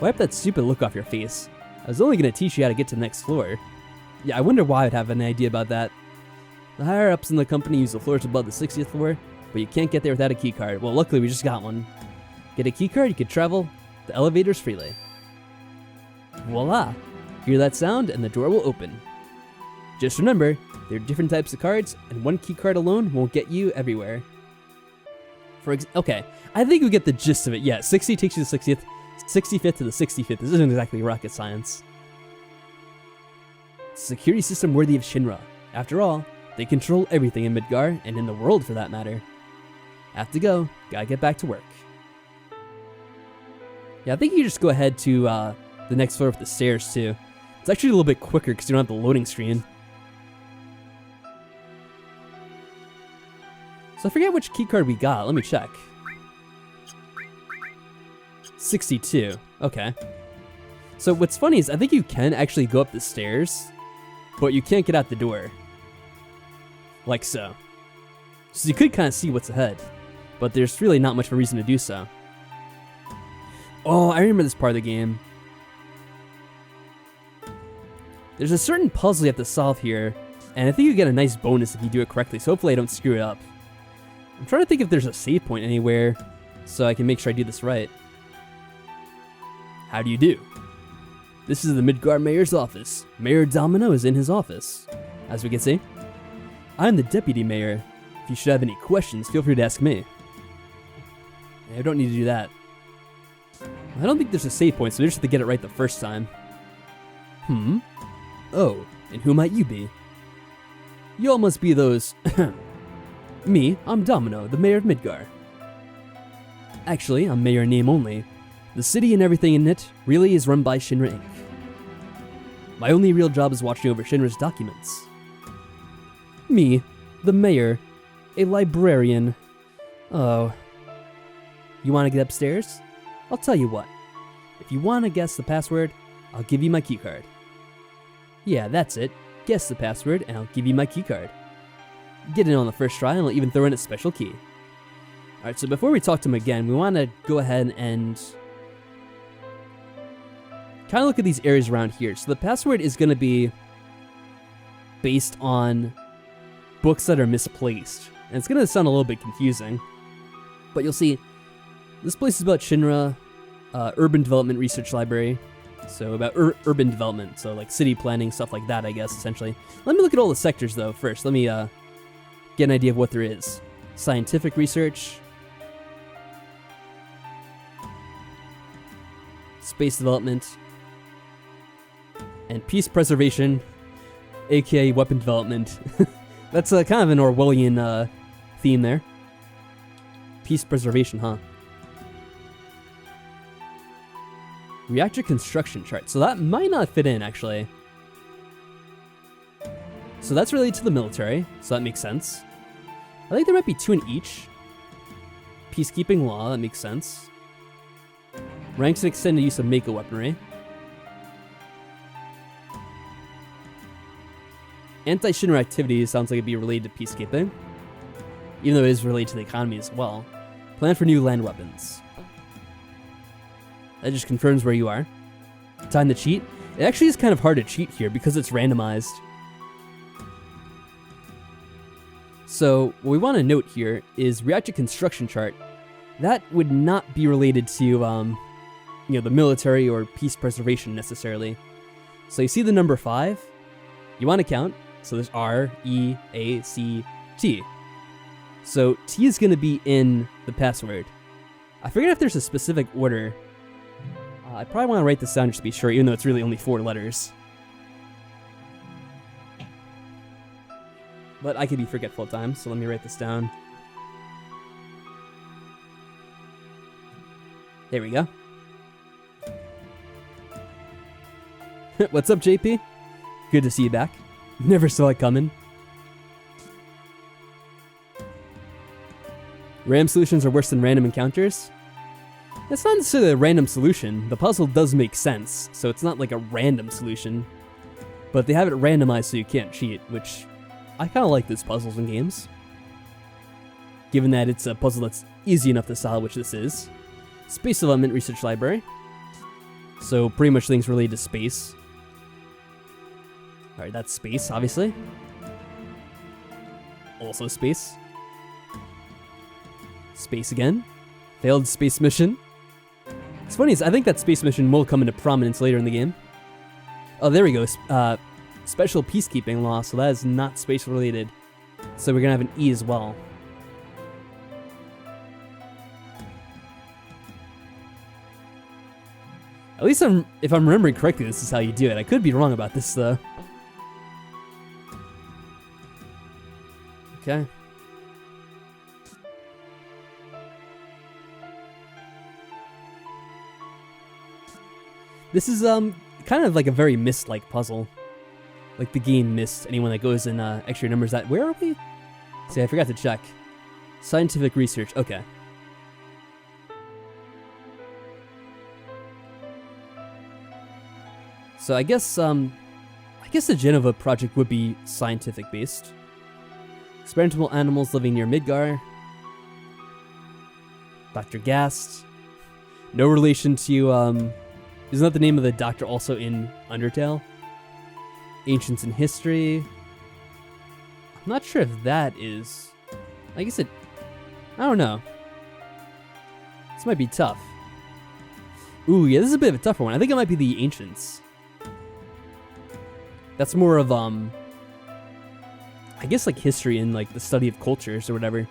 Wipe that stupid look off your face. I was only gonna teach you how to get to the next floor. Yeah, I wonder why I'd have an idea about that. The higher-ups in the company use the floors above the 60th floor, but you can't get there without a keycard. Well, luckily we just got one. Get a keycard, you can travel the elevators freely. Voila! Hear that sound, and the door will open. Just remember, there are different types of cards, and one keycard alone won't get you everywhere. Okay, I think we get the gist of it. Yeah, 60 takes you to the 60th, 65th to the 65th. This isn't exactly rocket science. Security system worthy of Shinra. After all, They control everything in Midgar, and in the world for that matter. Have to go. Gotta get back to work. Yeah, I think you just go ahead to the next floor with the stairs, too. It's actually a little bit quicker because you don't have the loading screen. So I forget which keycard we got. Let me check. 62. Okay. So what's funny is I think you can actually go up the stairs, but you can't get out the door. Like so. So you could kind of see what's ahead, but there's really not much of a reason to do so. Oh, I remember this part of the game. There's a certain puzzle you have to solve here, and I think you get a nice bonus if you do it correctly, so hopefully I don't screw it up. I'm trying to think if there's a save point anywhere, so I can make sure I do this right. How do you do? This is the Midgar Mayor's office. Mayor Domino is in his office. As we can see, I'm the Deputy Mayor. If you should have any questions, feel free to ask me. I don't need to do that. I don't think there's a save point, so we just have to get it right the first time. Oh, and who might you be? You all must be those... Me, I'm Domino, the Mayor of Midgar. Actually, I'm Mayor in name only. The city and everything in it really is run by Shinra Inc. My only real job is watching over Shinra's documents. Me, the Mayor, a librarian. Oh. You want to get upstairs? I'll tell you what. If you want to guess the password, I'll give you my keycard. Yeah, that's it. Guess the password, and I'll give you my keycard. Get in on the first try, and I'll even throw in a special key. Alright, so before we talk to him again, we want to go ahead and kind of look at these areas around here. So the password is going to be based on books that are misplaced. And it's going to sound a little bit confusing. But you'll see, this place is about Shinra, Urban Development Research Library. So about urban development, so like city planning, stuff like that, I guess, essentially. Let me look at all the sectors, though, first. Let me get an idea of what there is. Scientific research. Space development. And peace preservation, aka weapon development. That's kind of an Orwellian theme there. Peace preservation, huh? Reactor construction chart. So that might not fit in, actually. So that's related to the military, so that makes sense. I think there might be 2 in each. Peacekeeping law, that makes sense. Ranks and extended use of Mako weaponry. Anti-Shinra activities sounds like it'd be related to peacekeeping, even though it is related to the economy as well. Plan for new land weapons. That just confirms where you are. Time to cheat. It actually is kind of hard to cheat here because it's randomized. So what we want to note here is reactor construction chart. That would not be related to, the military or peace preservation necessarily. So you see the number 5? You want to count. So there's R, E, A, C, T. So T is going to be in the password. I forget if there's a specific order. I probably want to write this down just to be sure, even though it's really only 4 letters. But I could be forgetful at times, so let me write this down. There we go. What's up, JP? Good to see you back. Never saw it coming. RAM solutions are worse than random encounters? It's not necessarily a random solution. The puzzle does make sense, so it's not like a random solution. But they have it randomized so you can't cheat, which I kind of like those puzzles in games. Given that it's a puzzle that's easy enough to solve, which this is. Space Development Research Library. So pretty much things related to space. Alright, that's space, obviously. Also space. Space again. Failed space mission. It's funny, I think that space mission will come into prominence later in the game. Oh, there we go. Special peacekeeping law, so that is not space related. So we're gonna have an E as well. At least if I'm remembering correctly, this is how you do it. I could be wrong about this though. Okay. This is kind of like a very Myst-like puzzle. Like the game Myst. Anyone that goes in extra numbers. That where are we? See, I forgot to check. Scientific research. Okay. So I guess the Genova project would be scientific based. Experimental animals living near Midgar. Dr. Gast. No relation to isn't that the name of the doctor also in Undertale? Ancients in history. I'm not sure if that is. I guess it. I don't know. This might be tough. Ooh, yeah, this is a bit of a tougher one. I think it might be the ancients. That's more of I guess like history and like the study of cultures or whatever.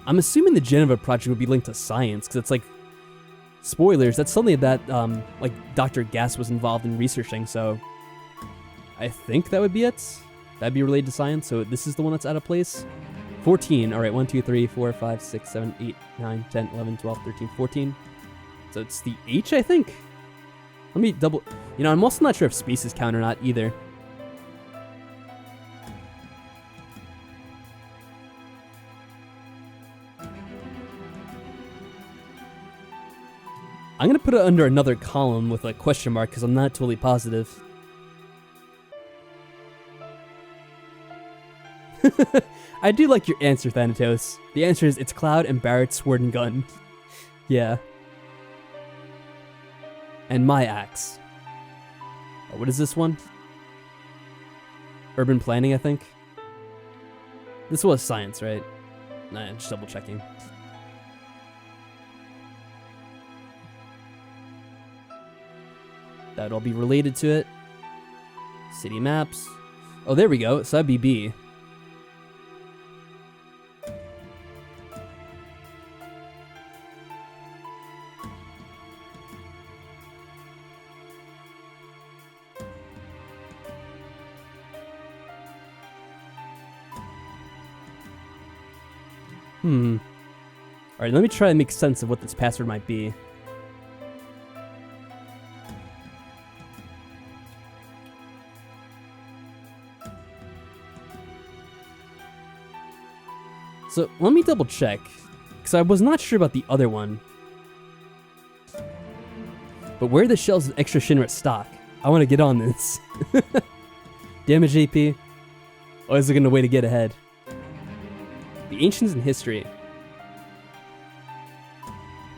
I'm assuming the Genova project would be linked to science, because it's like, spoilers, that's something that like Dr. Gast was involved in researching, so I think that would be it. That'd be related to science, so this is the one that's out of place. 14, alright, 1, 2, 3, 4, 5, 6, 7, 8, 9, 10, 11, 12, 13, 14. So it's the H, I think? Let me double, I'm also not sure if spaces count or not either. I'm going to put it under another column with a question mark because I'm not totally positive. I do like your answer, Thanatos. The answer is it's Cloud and Barrett's sword and gun. Yeah. And my axe. Oh, what is this one? Urban planning, I think. This was science, right? Nah, just double checking. That would all be related to it. City maps. Oh, there we go. So that'd be B. Alright, let me try to make sense of what this password might be. So let me double check, because I was not sure about the other one. But where are the shells of extra Shinra stock? I want to get on this. Damage AP. Always looking a way to get ahead. The ancients in history.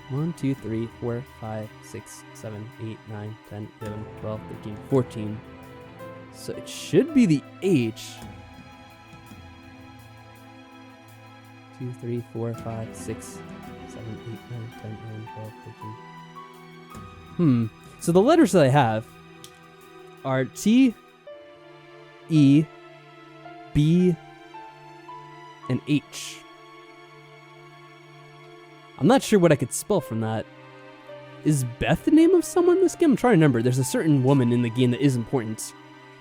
1, 2, 3, 4, 5, 6, 7, 8, 9, 10, 11, 12, 13, 14. So it should be the H. 2, 3, 4, 5, 6, 7, 8, 9, 10, 11, 12, 13. So the letters that I have are T, E, B, and H. I'm not sure what I could spell from that. Is Beth the name of someone in this game? I'm trying to remember. There's a certain woman in the game that is important,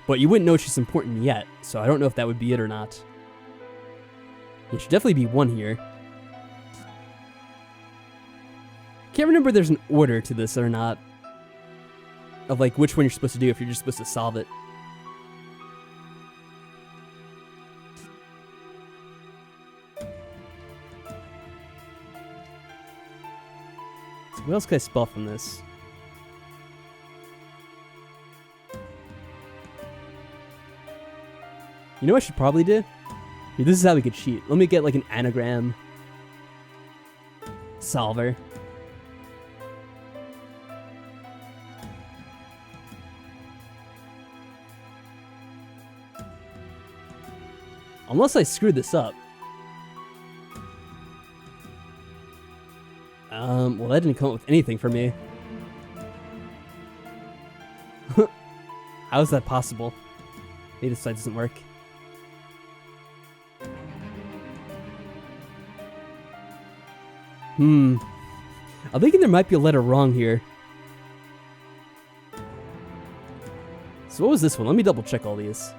but you wouldn't know she's important yet, so I don't know if that would be it or not. There should definitely be one here. Can't remember if there's an order to this or not. Of like which one you're supposed to do if you're just supposed to solve it. So what else can I spell from this? You know what I should probably do? Here, this is how we could cheat. Let me get like an anagram solver. Unless I screwed this up. Well, that didn't come up with anything for me. How is that possible? Maybe this side doesn't work. I'm thinking there might be a letter wrong here. So what was this one? Let me double check all these.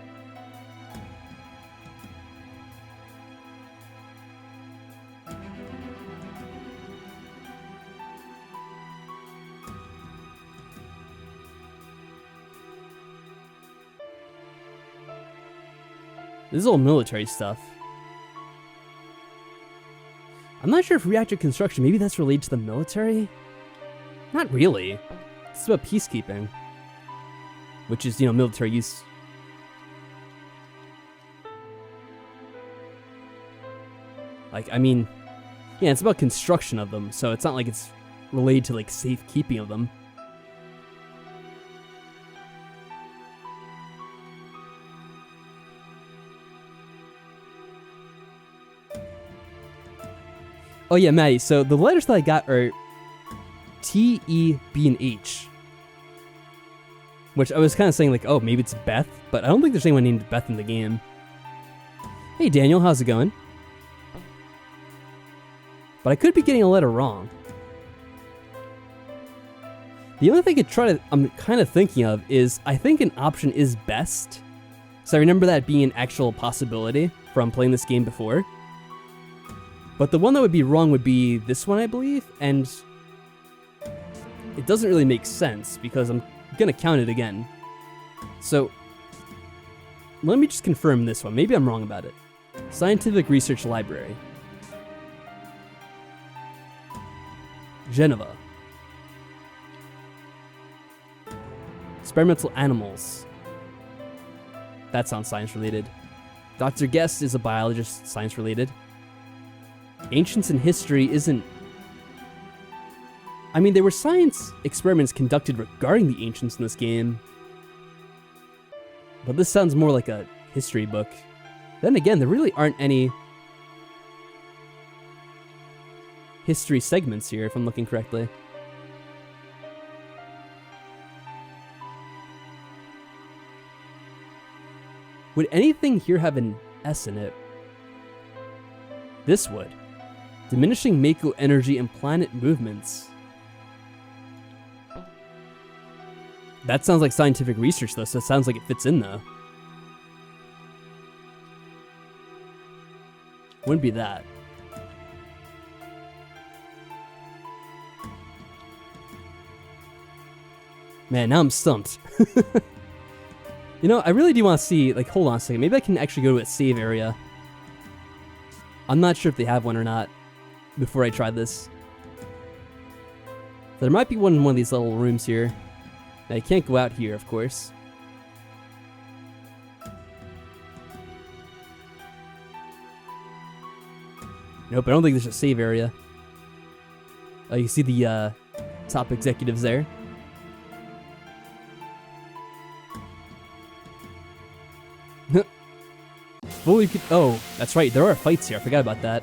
This is all military stuff. I'm not sure if reactor construction, maybe that's related to the military? Not really. It's about peacekeeping. Which is, you know, military use. Like, I mean, yeah, it's about construction of them, so it's not like it's related to, like, safekeeping of them. Oh yeah, Maddie, so the letters that I got are T, E, B, and H. Which I was kind of saying, like, oh, maybe it's Beth, but I don't think there's anyone named Beth in the game. Hey Daniel, how's it going? But I could be getting a letter wrong. The only thing I'm kind of thinking of is, I think an option is best. So I remember that being an actual possibility from playing this game before. But the one that would be wrong would be this one, I believe, and it doesn't really make sense because I'm gonna count it again. So let me just confirm this one. Maybe I'm wrong about it. Scientific Research Library. Geneva. Experimental Animals. That sounds science related. Dr. Guest is a biologist, science related. Ancients in History isn't... I mean, there were science experiments conducted regarding the ancients in this game. But this sounds more like a history book. Then again, there really aren't any history segments here, if I'm looking correctly. Would anything here have an S in it? This would. Diminishing Mako energy and planet movements. That sounds like scientific research, though, so it sounds like it fits in, though. Wouldn't be that. Man, now I'm stumped. You know, I really do want to see, like, hold on a second. Maybe I can actually go to a save area. I'm not sure if they have one or not before I try this. There might be one in one of these little rooms here. Now, you can't go out here, of course. Nope, I don't think there's a save area. Oh, you see the top executives there. Fully could, oh, that's right, there are fights here. I forgot about that.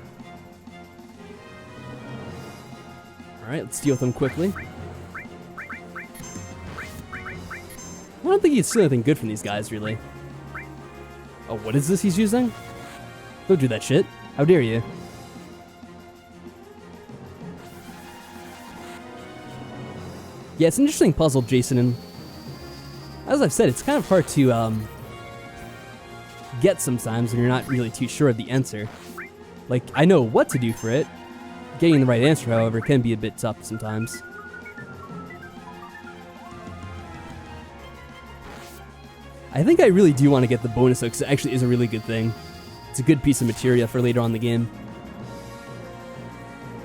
Alright, let's deal with them quickly. I don't think he'd see anything good from these guys, really. Oh, what is this he's using? Don't do that shit. How dare you? Yeah, it's an interesting puzzle, Jason, and as I've said, it's kind of hard to get sometimes when you're not really too sure of the answer. Like, I know what to do for it. Getting the right answer, however, can be a bit tough sometimes. I think I really do want to get the bonus though, because it actually is a really good thing. It's a good piece of materia for later on in the game.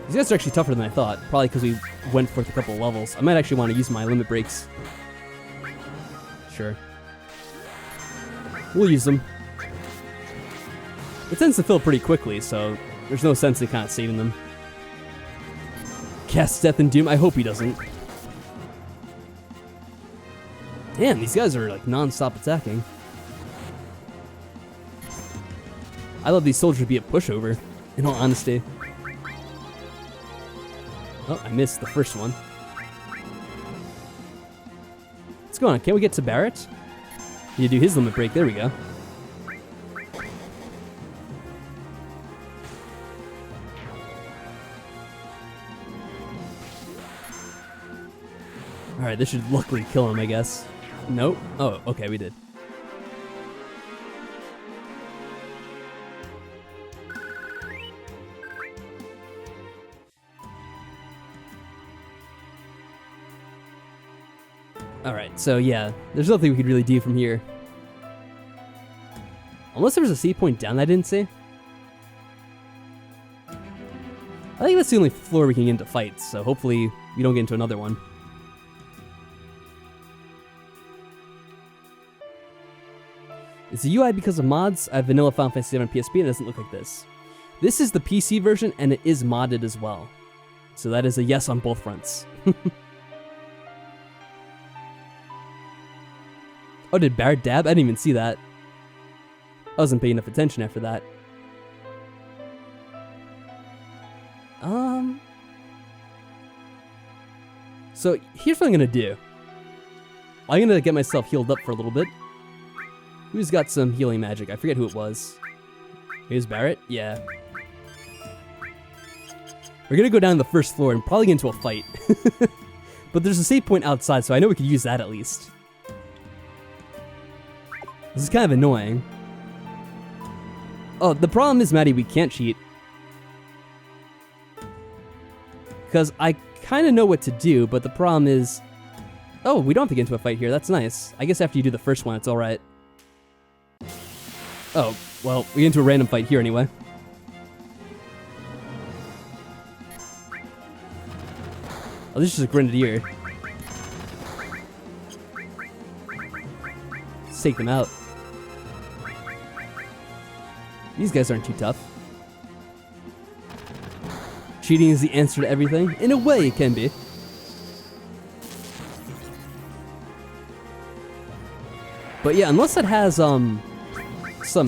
These guys are actually tougher than I thought, probably because we went for a couple of levels. I might actually want to use my limit breaks. Sure. We'll use them. It tends to fill pretty quickly, so there's no sense in kind of saving them. Cast Death and Doom, I hope he doesn't. Damn, these guys are like non-stop attacking. I love these soldiers to be a pushover, in all honesty. Oh, I missed the first one. What's going on? Can't we get to Barrett? You do his limit break, there we go. Alright, this should luckily kill him, I guess. Nope. Oh, okay, we did. Alright, so yeah, there's nothing we could really do from here. Unless there was a save point down that I didn't see. I think that's the only floor we can get into fights, so hopefully we don't get into another one. Is the UI because of mods? I have vanilla Final Fantasy VII on PSP and it doesn't look like this. This is the PC version and it is modded as well. So that is a yes on both fronts. Oh, did Barrett dab? I didn't even see that. I wasn't paying enough attention after that. So here's what I'm gonna do. I'm gonna get myself healed up for a little bit. Who's got some healing magic? I forget who it was. Here's Barrett? Yeah. We're gonna go down to the first floor and probably get into a fight. But there's a save point outside, so I know we could use that at least. This is kind of annoying. Oh, the problem is, Maddie, we can't cheat. Because I kind of know what to do, but the problem is... Oh, we don't have to get into a fight here. That's nice. I guess after you do the first one, it's alright. Oh, well, we get into a random fight here anyway. Oh, this is just a grenadier. Let's take them out. These guys aren't too tough. Cheating is the answer to everything? In a way, it can be. But yeah, unless it has, some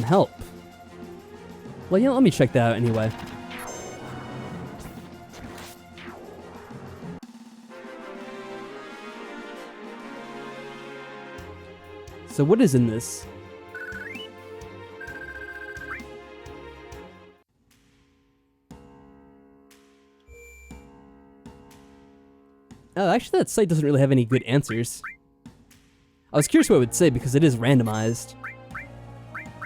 help. Well, yeah, let me check that out anyway. So what is in this? Oh, actually that site doesn't really have any good answers. I was curious what it would say because it is randomized.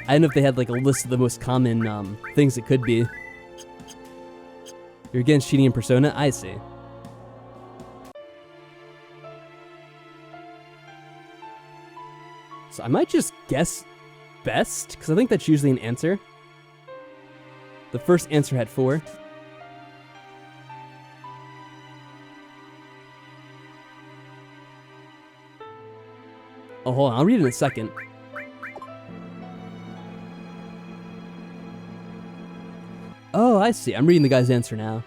I don't know if they had like a list of the most common things it could be. You're against cheating in Persona? I see. So I might just guess best, because I think that's usually an answer. The first answer had 4. Oh, hold on, I'll read it in a second. Oh, I see. I'm reading the guy's answer now.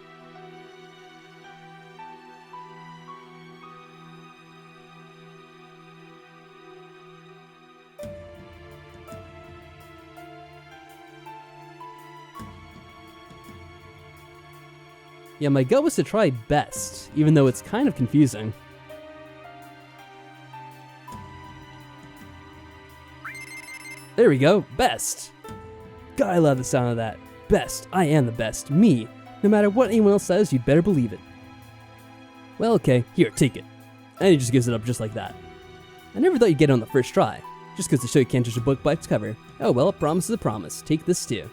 Yeah, my gut was to try best, even though it's kind of confusing. There we go, best. God, I love the sound of that. Best, I am the best, me. No matter what anyone else says, you'd better believe it. Well, okay, here, take it. And he just gives it up just like that. I never thought you'd get it on the first try. Just because the show you can't judge a book by its cover. Oh well, a promise is a promise. Take this too.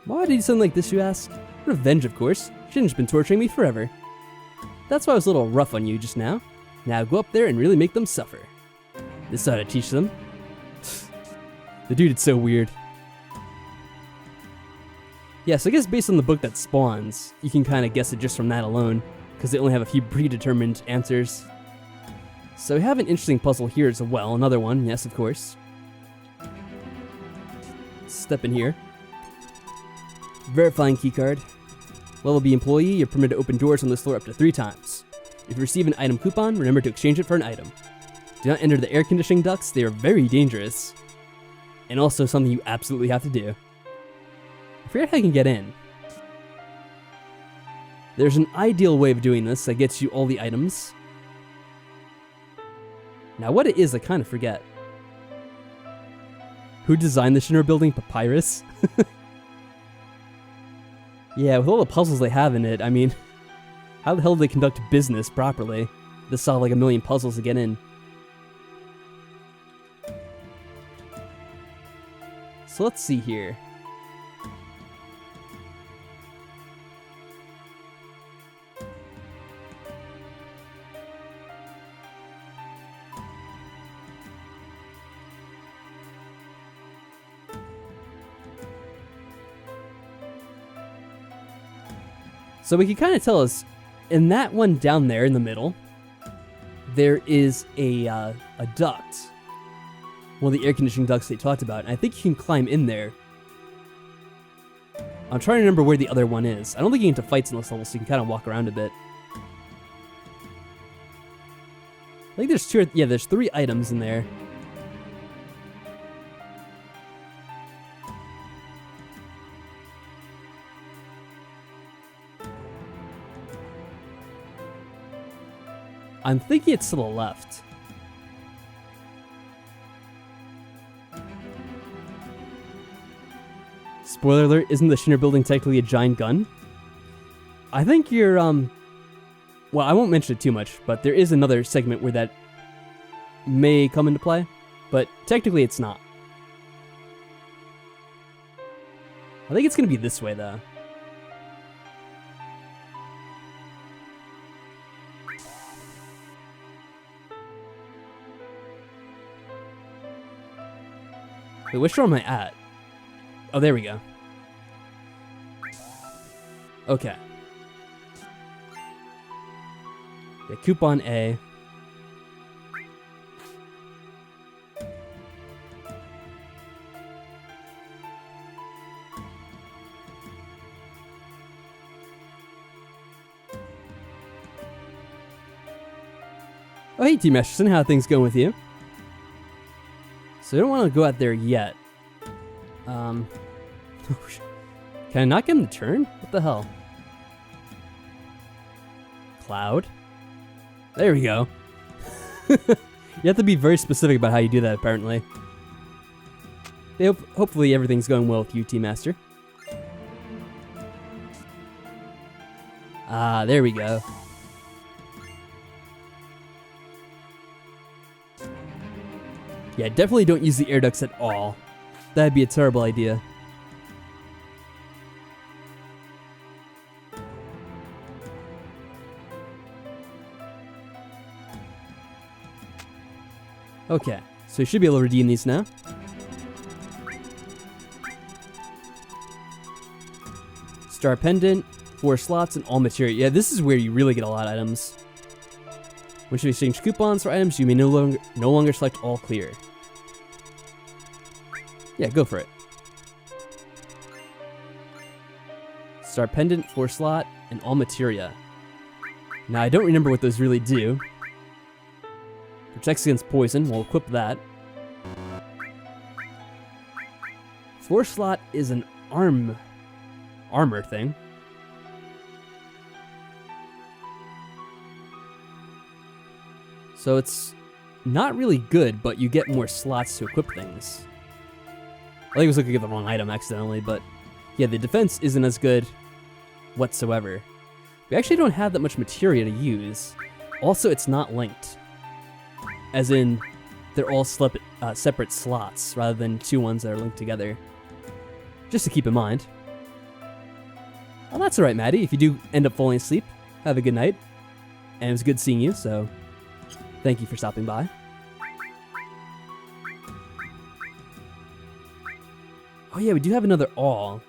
Why did he sound like this, you ask? Revenge, of course. Shin's been torturing me forever. That's why I was a little rough on you just now. Now go up there and really make them suffer. This ought to teach them. The dude is so weird. Yeah, so I guess based on the book that spawns, you can kind of guess it just from that alone, because they only have a few predetermined answers. So we have an interesting puzzle here as well. Another one, yes, of course. Step in here. Verifying keycard. Level B employee, you're permitted to open doors on this floor up to 3 times. If you receive an item coupon, remember to exchange it for an item. Do not enter the air conditioning ducts, they are very dangerous. And also something you absolutely have to do. I forget how you can get in. There's an ideal way of doing this that gets you all the items. Now what it is, I kind of forget. Who designed the Shinra building? Papyrus? Yeah, with all the puzzles they have in it, I mean, how the hell do they conduct business properly? To solve like a million puzzles to get in. So let's see here. So we can kind of tell us, in that one down there in the middle, there is a duct. One of the air conditioning ducts they talked about, and I think you can climb in there. I'm trying to remember where the other one is. I don't think you get into fights in this level, so you can kind of walk around a bit. I think there's there's 3 items in there. I'm thinking it's to the left. Spoiler alert, isn't the Shinra building technically a giant gun? I think you're, well, I won't mention it too much, but there is another segment where that may come into play, but technically it's not. I think it's going to be this way, though. Wait, which door am I at? Oh, there we go. Okay. Yeah, coupon A. Oh, hey, Team Masterson, how are things going with you? So I don't want to go out there yet. Can I not get him to turn? What the hell? Cloud? There we go. You have to be very specific about how you do that, apparently. Hopefully everything's going well with you, Team Master. Ah, there we go. Yeah, definitely don't use the air ducts at all. That'd be a terrible idea. Okay, so you should be able to redeem these now. Star Pendant, 4 slots, and all material. Yeah, this is where you really get a lot of items. Once you exchange coupons for items, you may no longer select all clear. Yeah, go for it. Star Pendant, 4 slot, and all materia. Now, I don't remember what those really do. Protects against poison. We'll equip that. 4 slot is an armor thing. So it's not really good, but you get more slots to equip things. I think I was looking at the wrong item accidentally, but yeah, the defense isn't as good whatsoever. We actually don't have that much materia to use. Also, it's not linked. As in, they're all separate slots, rather than 2 ones that are linked together. Just to keep in mind. Well, that's alright, Maddie. If you do end up falling asleep, have a good night. And it was good seeing you, so thank you for stopping by. Oh yeah, we do have another all.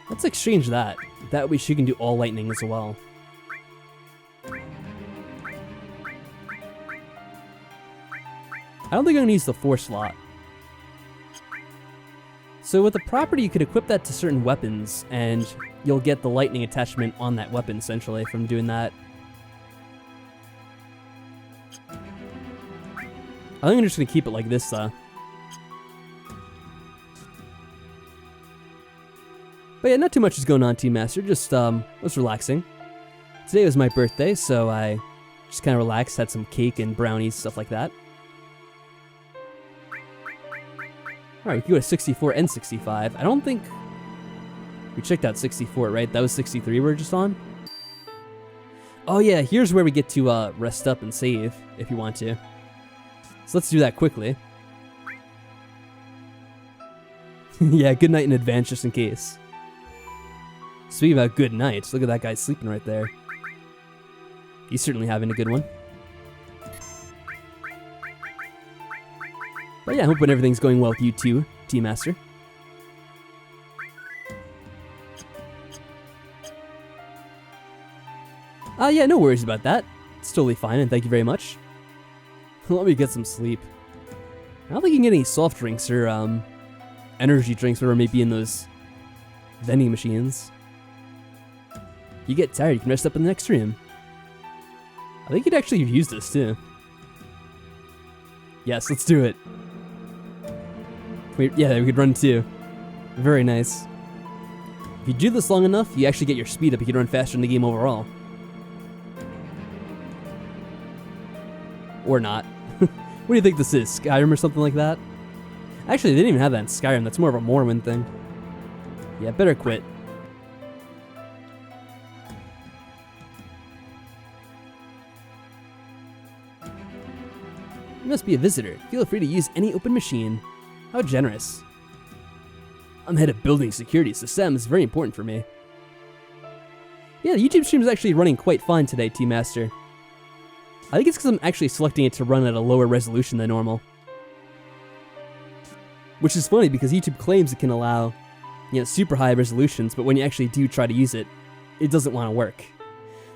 Let's exchange that. That way she can do all lightning as well. I don't think I'm going to use the 4 slot. So with the property, you could equip that to certain weapons, and you'll get the lightning attachment on that weapon, essentially, from doing that. I think I'm just going to keep it like this, though. But yeah, not too much is going on, Team Master. Just, was relaxing. Today was my birthday, so I just kind of relaxed, had some cake and brownies, stuff like that. Alright, we can go to 64 and 65. I don't think we checked out 64, right? That was 63 we were just on? Oh yeah, here's where we get to rest up and save, if you want to. So let's do that quickly. Yeah, good night in advance just in case. Speaking about good nights, look at that guy sleeping right there. He's certainly having a good one. But yeah, I'm hoping everything's going well with you too, Team Master. Yeah, no worries about that. It's totally fine, and thank you very much. Let me get some sleep. I don't think you can get any soft drinks or energy drinks, whatever may be in those vending machines. You get tired, you can rest up in the next stream. I think you'd actually use this too. Yes, let's do it. Yeah, we could run too. Very nice. If you do this long enough, you actually get your speed up. You can run faster in the game overall. Or not. What do you think this is? Skyrim or something like that? Actually, they didn't even have that in Skyrim. That's more of a Morrowind thing. Yeah, better quit. You must be a visitor. Feel free to use any open machine. How generous. I'm head of building security, so STEM is very important for me. Yeah, the YouTube stream is actually running quite fine today, Team Master. I think it's because I'm actually selecting it to run at a lower resolution than normal. Which is funny because YouTube claims it can allow, super high resolutions, but when you actually do try to use it, it doesn't want to work.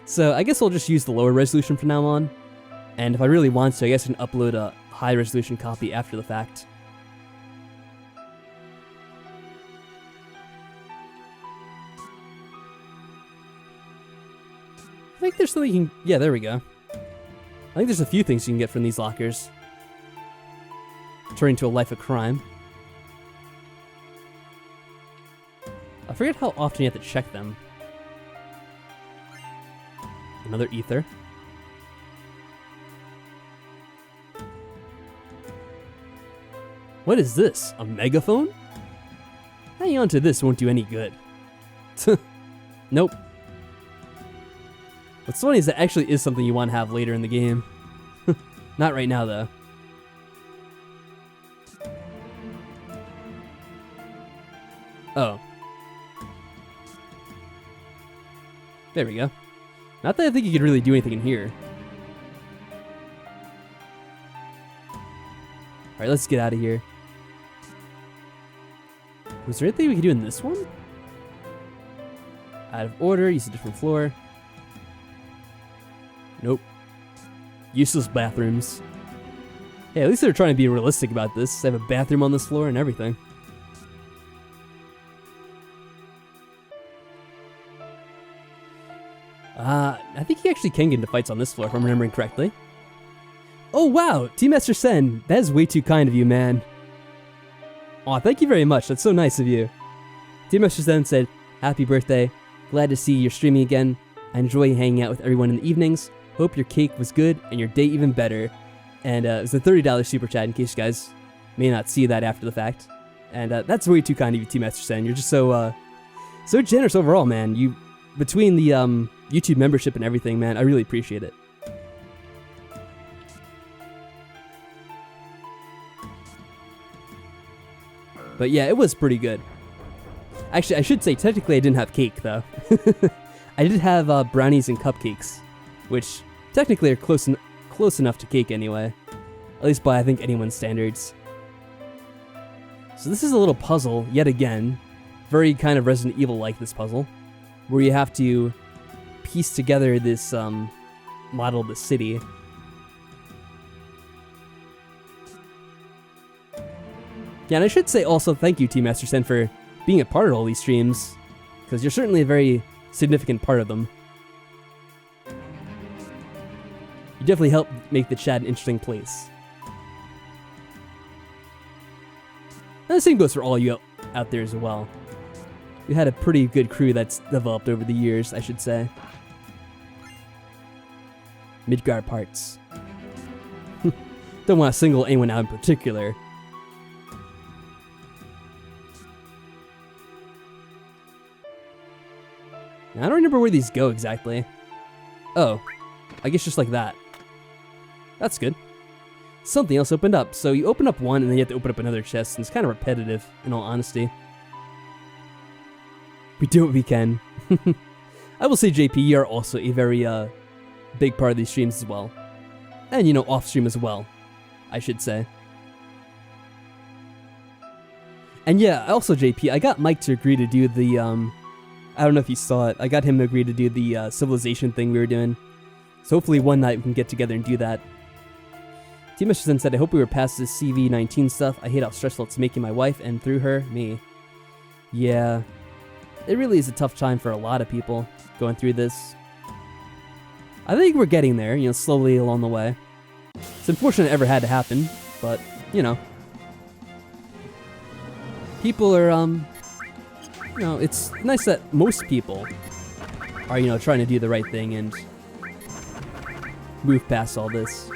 So I guess I'll just use the lower resolution from now on. And if I really want to, I guess I can upload a high resolution copy after the fact. I think there's something you can... Yeah, there we go. I think there's a few things you can get from these lockers. Turning to a life of crime. I forget how often you have to check them. Another ether. What is this? A megaphone? Hanging on to this won't do any good. Nope. What's funny is that actually is something you want to have later in the game. Not right now, though. Oh. There we go. Not that I think you could really do anything in here. Alright, let's get out of here. Was there anything we could do in this one? Out of order, use a different floor. Nope. Useless bathrooms. Hey, at least they're trying to be realistic about this. They have a bathroom on this floor and everything. I think you actually can get into fights on this floor if I'm remembering correctly. Oh wow, Team Master Sen, that is way too kind of you, man. Aw, thank you very much, that's so nice of you. Team Master Sen said, happy birthday, glad to see you're streaming again. I enjoy hanging out with everyone in the evenings. Hope your cake was good and your day even better. And it was a $30 super chat in case you guys may not see that after the fact. And that's way too kind of you, Team Master Sen. You're just so generous overall, man. You, between the YouTube membership and everything, man, I really appreciate it. But yeah, it was pretty good. Actually, I should say, technically I didn't have cake, though. I did have brownies and cupcakes, which technically are close enough to cake anyway. At least by, I think, anyone's standards. So this is a little puzzle, yet again. Very kind of Resident Evil-like, this puzzle. Where you have to piece together this model of the city. Yeah, and I should say also thank you, Team Master Sen, for being a part of all these streams. Because you're certainly a very significant part of them. You definitely help make the chat an interesting place. And the same goes for all you out there as well. You had a pretty good crew that's developed over the years, I should say. Midgar parts. Don't want to single anyone out in particular. Now, I don't remember where these go exactly. Oh, I guess just like that. That's good. something else opened up. So you open up one and then you have to open up another chest, and it's kind of repetitive, in all honesty. We do what we can. I will say, JP, you are also a very big part of these streams as well. And, you know, off stream as well, I should say. And yeah, also, JP, I got Mike to agree to do the, I don't know if you saw it. I got him to agree to do the civilization thing we were doing. So hopefully one night we can get together and do that. Team Mr. Zen said, I hope we were past this CV-19 stuff. I hate how stressful it's making my wife, and through her, me. Yeah. It really is a tough time for a lot of people going through this. I think we're getting there, you know, slowly along the way. It's unfortunate it ever had to happen, but, you know. People are, you know, it's nice that most people are, you know, trying to do the right thing and move past all this.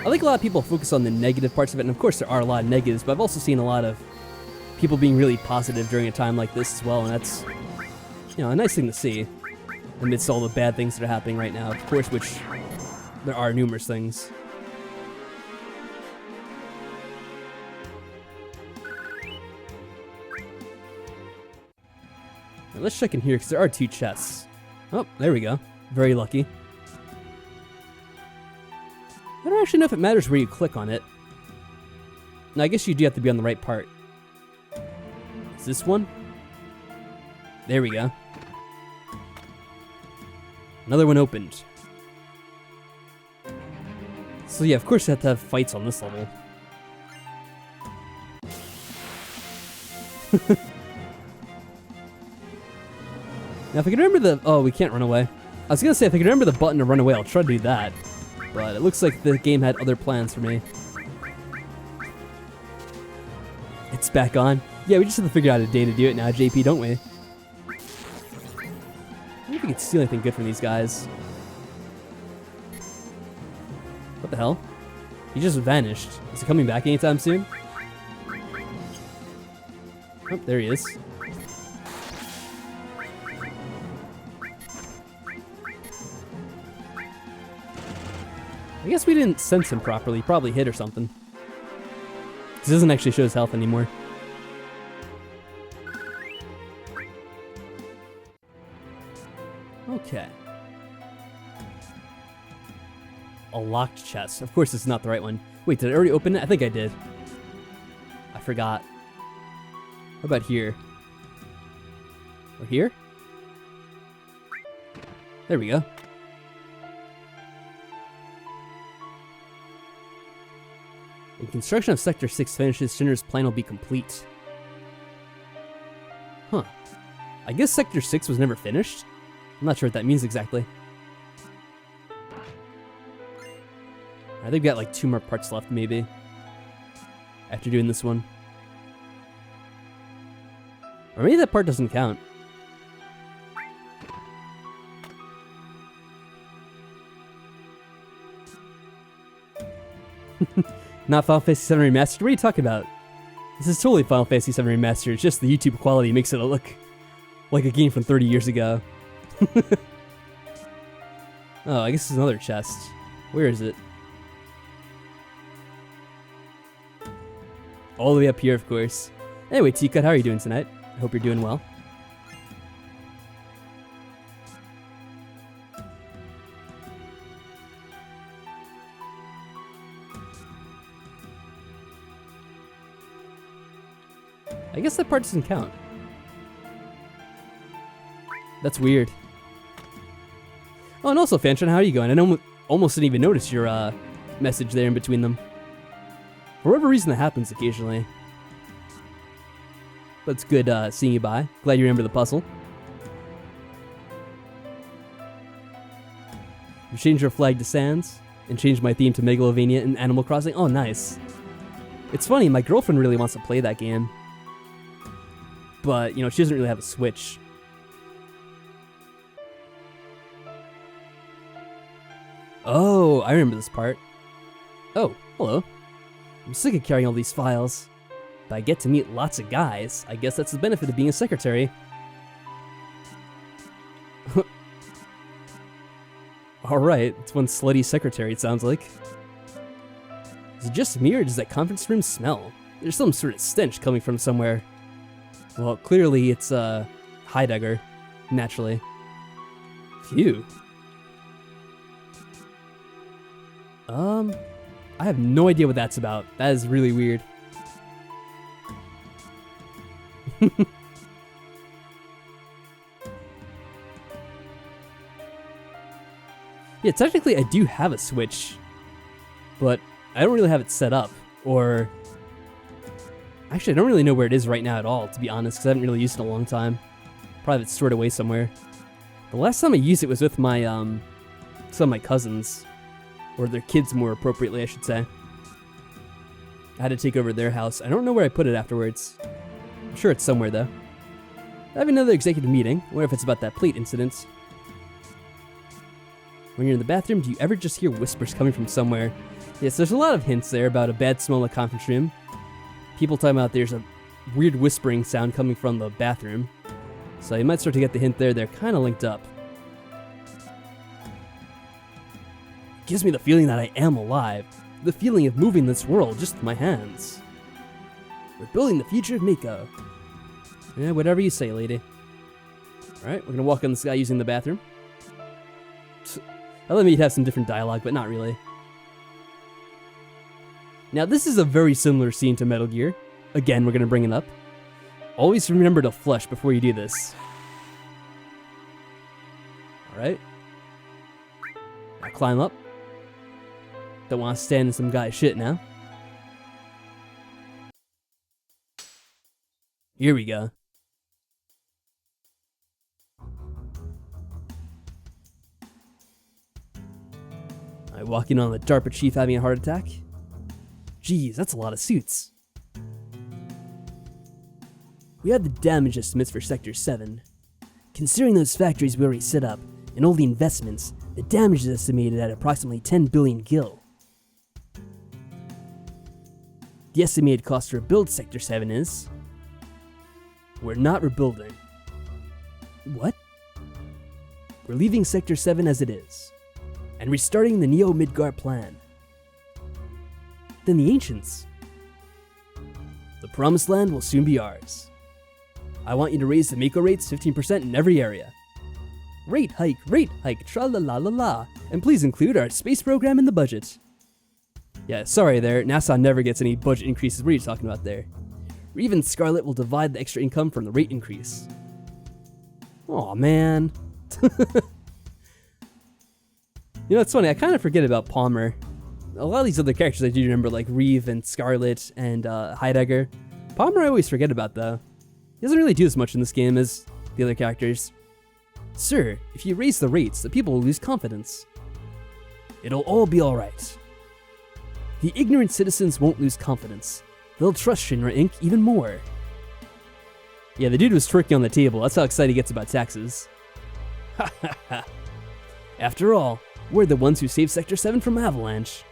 I think a lot of people focus on the negative parts of it, and of course there are a lot of negatives, but I've also seen a lot of people being really positive during a time like this as well, and that's, you know, a nice thing to see amidst all the bad things that are happening right now, of course, which there are numerous things. Now let's check in here, because there are 2 chests. Oh, there we go. Very lucky. I don't actually know if it matters where you click on it. No, I guess you do have to be on the right part. Is this one? There we go. Another one opened. So yeah, of course you have to have fights on this level. Now if I can remember the... Oh, we can't run away. I was gonna say, if I can remember the button to run away, I'll try to do that. But it looks like the game had other plans for me. It's back on. Yeah, we just have to figure out a day to do it now, JP, don't we? I don't know if we can steal anything good from these guys. What the hell? He just vanished. Is he coming back anytime soon? Oh, there he is. I guess we didn't sense him properly. He probably hit or something. This doesn't actually show his health anymore. Okay. A locked chest. Of course, this is not the right one. Wait, did I already open it? I think I did. I forgot. How about here? Or here? There we go. When construction of Sector 6 finishes, Shinra's plan will be complete. Huh. I guess Sector 6 was never finished? I'm not sure what that means exactly. I think we've got like 2 more parts left, maybe. After doing this one. Or maybe that part doesn't count. Not Final Fantasy VII Remastered? What are you talking about? This is totally Final Fantasy VII Remastered. It's just the YouTube quality makes it look like a game from 30 years ago. Oh, I guess there's another chest. Where is it? All the way up here, of course. Anyway, T-Cut, how are you doing tonight? I hope you're doing well. I guess that part doesn't count. That's weird. Oh, and also, Fantron, how are you going? I almost didn't even notice your message there in between them. For whatever reason, that happens occasionally. But it's good seeing you by. Glad you remember the puzzle. You changed your flag to Sands, and changed my theme to Megalovania and Animal Crossing. Oh, nice. It's funny, my girlfriend really wants to play that game. But, you know, she doesn't really have a Switch. Oh, I remember this part. Oh, hello. I'm sick of carrying all these files. But I get to meet lots of guys. I guess that's the benefit of being a secretary. Alright, it's one slutty secretary, it sounds like. Is it just me, or does that conference room smell? There's some sort of stench coming from somewhere. Well, clearly it's, Heidegger, naturally. Phew. I have no idea what that's about. That is really weird. Yeah, technically I do have a Switch, but I don't really have it set up, or... Actually, I don't really know where it is right now at all, to be honest, because I haven't really used it in a long time. Probably it's stored away somewhere. The last time I used it was with my, some of my cousins. Or their kids, more appropriately, I should say. I had to take over their house. I don't know where I put it afterwards. I'm sure it's somewhere, though. I have another executive meeting. I wonder if it's about that plate incident. When you're in the bathroom, do you ever just hear whispers coming from somewhere? Yes, there's a lot of hints there about a bad smell in the conference room. People talking about there's a weird whispering sound coming from the bathroom. So you might start to get the hint there. They're kind of linked up. It gives me the feeling that I am alive. The feeling of moving this world just with my hands. We're building the future of Miko. Yeah, whatever you say, lady. Alright, we're gonna walk on this guy using the bathroom. I thought you'd have some different dialogue, but not really. Now, this is a very similar scene to Metal Gear. Again, we're gonna bring it up. Always remember to flush before you do this. Alright. Now climb up. Don't want to stand in some guy's shit now. Here we go. Alright, walking on the DARPA chief having a heart attack. Jeez, that's a lot of suits. We have the damage estimates for Sector 7. Considering those factories we already set up, and all the investments, the damage is estimated at approximately 10 billion gil. The estimated cost to rebuild Sector 7 is... We're not rebuilding. What? We're leaving Sector 7 as it is, and restarting the Neo-Midgar plan. Then the Ancients. The Promised Land will soon be ours. I want you to raise the Miko rates 15% in every area. Rate hike, tra-la-la-la-la, and please include our space program in the budget. Yeah, sorry there, NASA never gets any budget increases. What are you talking about there? Or even Scarlet will divide the extra income from the rate increase. Aw, man. You know, it's funny, I kind of forget about Palmer. A lot of these other characters I do remember, like Reeve and Scarlet and Heidegger. Palmer I always forget about, though. He doesn't really do as much in this game as the other characters. Sir, if you raise the rates, the people will lose confidence. It'll all be alright. The ignorant citizens won't lose confidence. They'll trust Shinra Inc. even more. Yeah, the dude was twerking on the table. That's how excited he gets about taxes. Ha ha ha. After all, we're the ones who saved Sector 7 from Avalanche.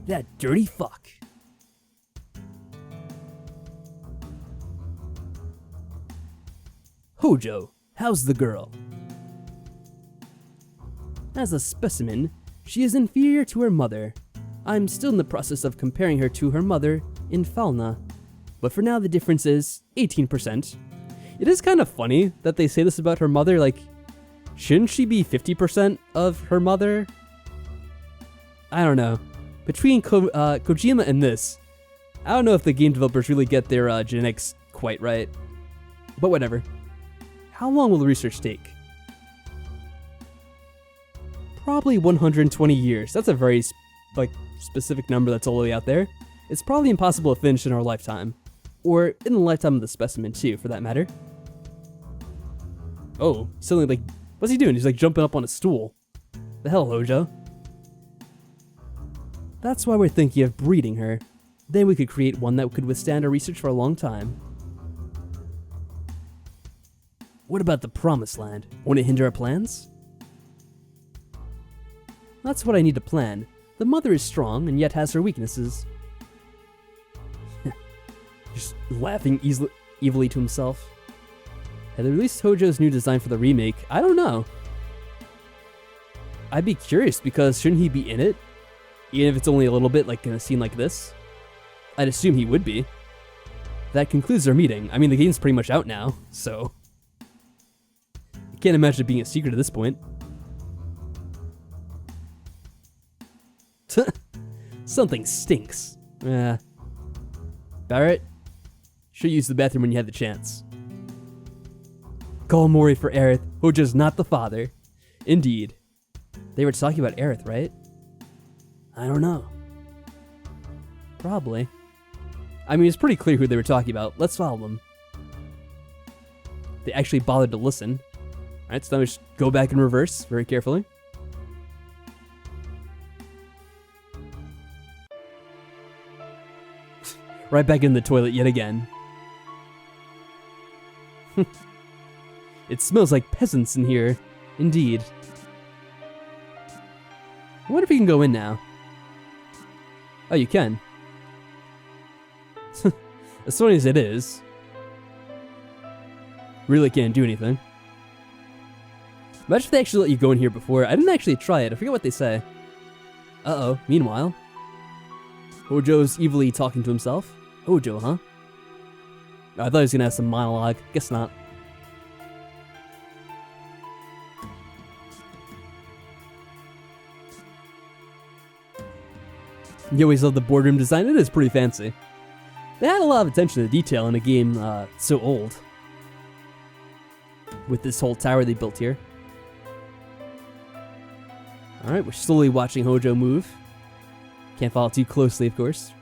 That dirty fuck. Hojo, how's the girl? As a specimen, she is inferior to her mother. I'm still in the process of comparing her to her mother in Falna, but for now the difference is 18%. It is kind of funny that they say this about her mother, like, shouldn't she be 50% of her mother? I don't know. Between Kojima and this, I don't know if the game developers really get their genetics quite right, but whatever. How long will the research take? Probably 120 years. That's a very specific number that's all the way out there. It's probably impossible to finish in our lifetime. Or in the lifetime of the specimen too, for that matter. Oh, suddenly what's he doing? He's jumping up on a stool. The hell, Hojo? That's why we're thinking of breeding her. Then we could create one that could withstand our research for a long time. What about the Promised Land? Won't it hinder our plans? That's what I need to plan. The mother is strong and yet has her weaknesses. Just laughing evilly to himself. Have they released Hojo's new design for the remake? I don't know. I'd be curious, because shouldn't he be in it? Even if it's only a little bit, like in a scene like this? I'd assume he would be. That concludes our meeting. I mean, the game's pretty much out now, so... I can't imagine it being a secret at this point. Something stinks. Barrett, should use the bathroom when you have the chance. Call Mori for Aerith, Hojo's not the father. Indeed. They were talking about Aerith, right? I don't know. Probably. I mean, it's pretty clear who they were talking about. Let's follow them. They actually bothered to listen. Alright, so now we just go back in reverse very carefully. Right back in the toilet yet again. It smells like peasants in here. Indeed. I wonder if you can go in now. Oh, you can. As funny as it is. Really can't do anything. Imagine if they actually let you go in here before. I didn't actually try it. I forget what they say. Uh-oh. Meanwhile. Hojo's evilly talking to himself. Hojo, huh? Oh, I thought he was gonna have some monologue. Guess not. You always love the boardroom design. It is pretty fancy. They had a lot of attention to detail in a game so old. With this whole tower they built here. Alright, we're slowly watching Hojo move. Can't follow too closely, of course.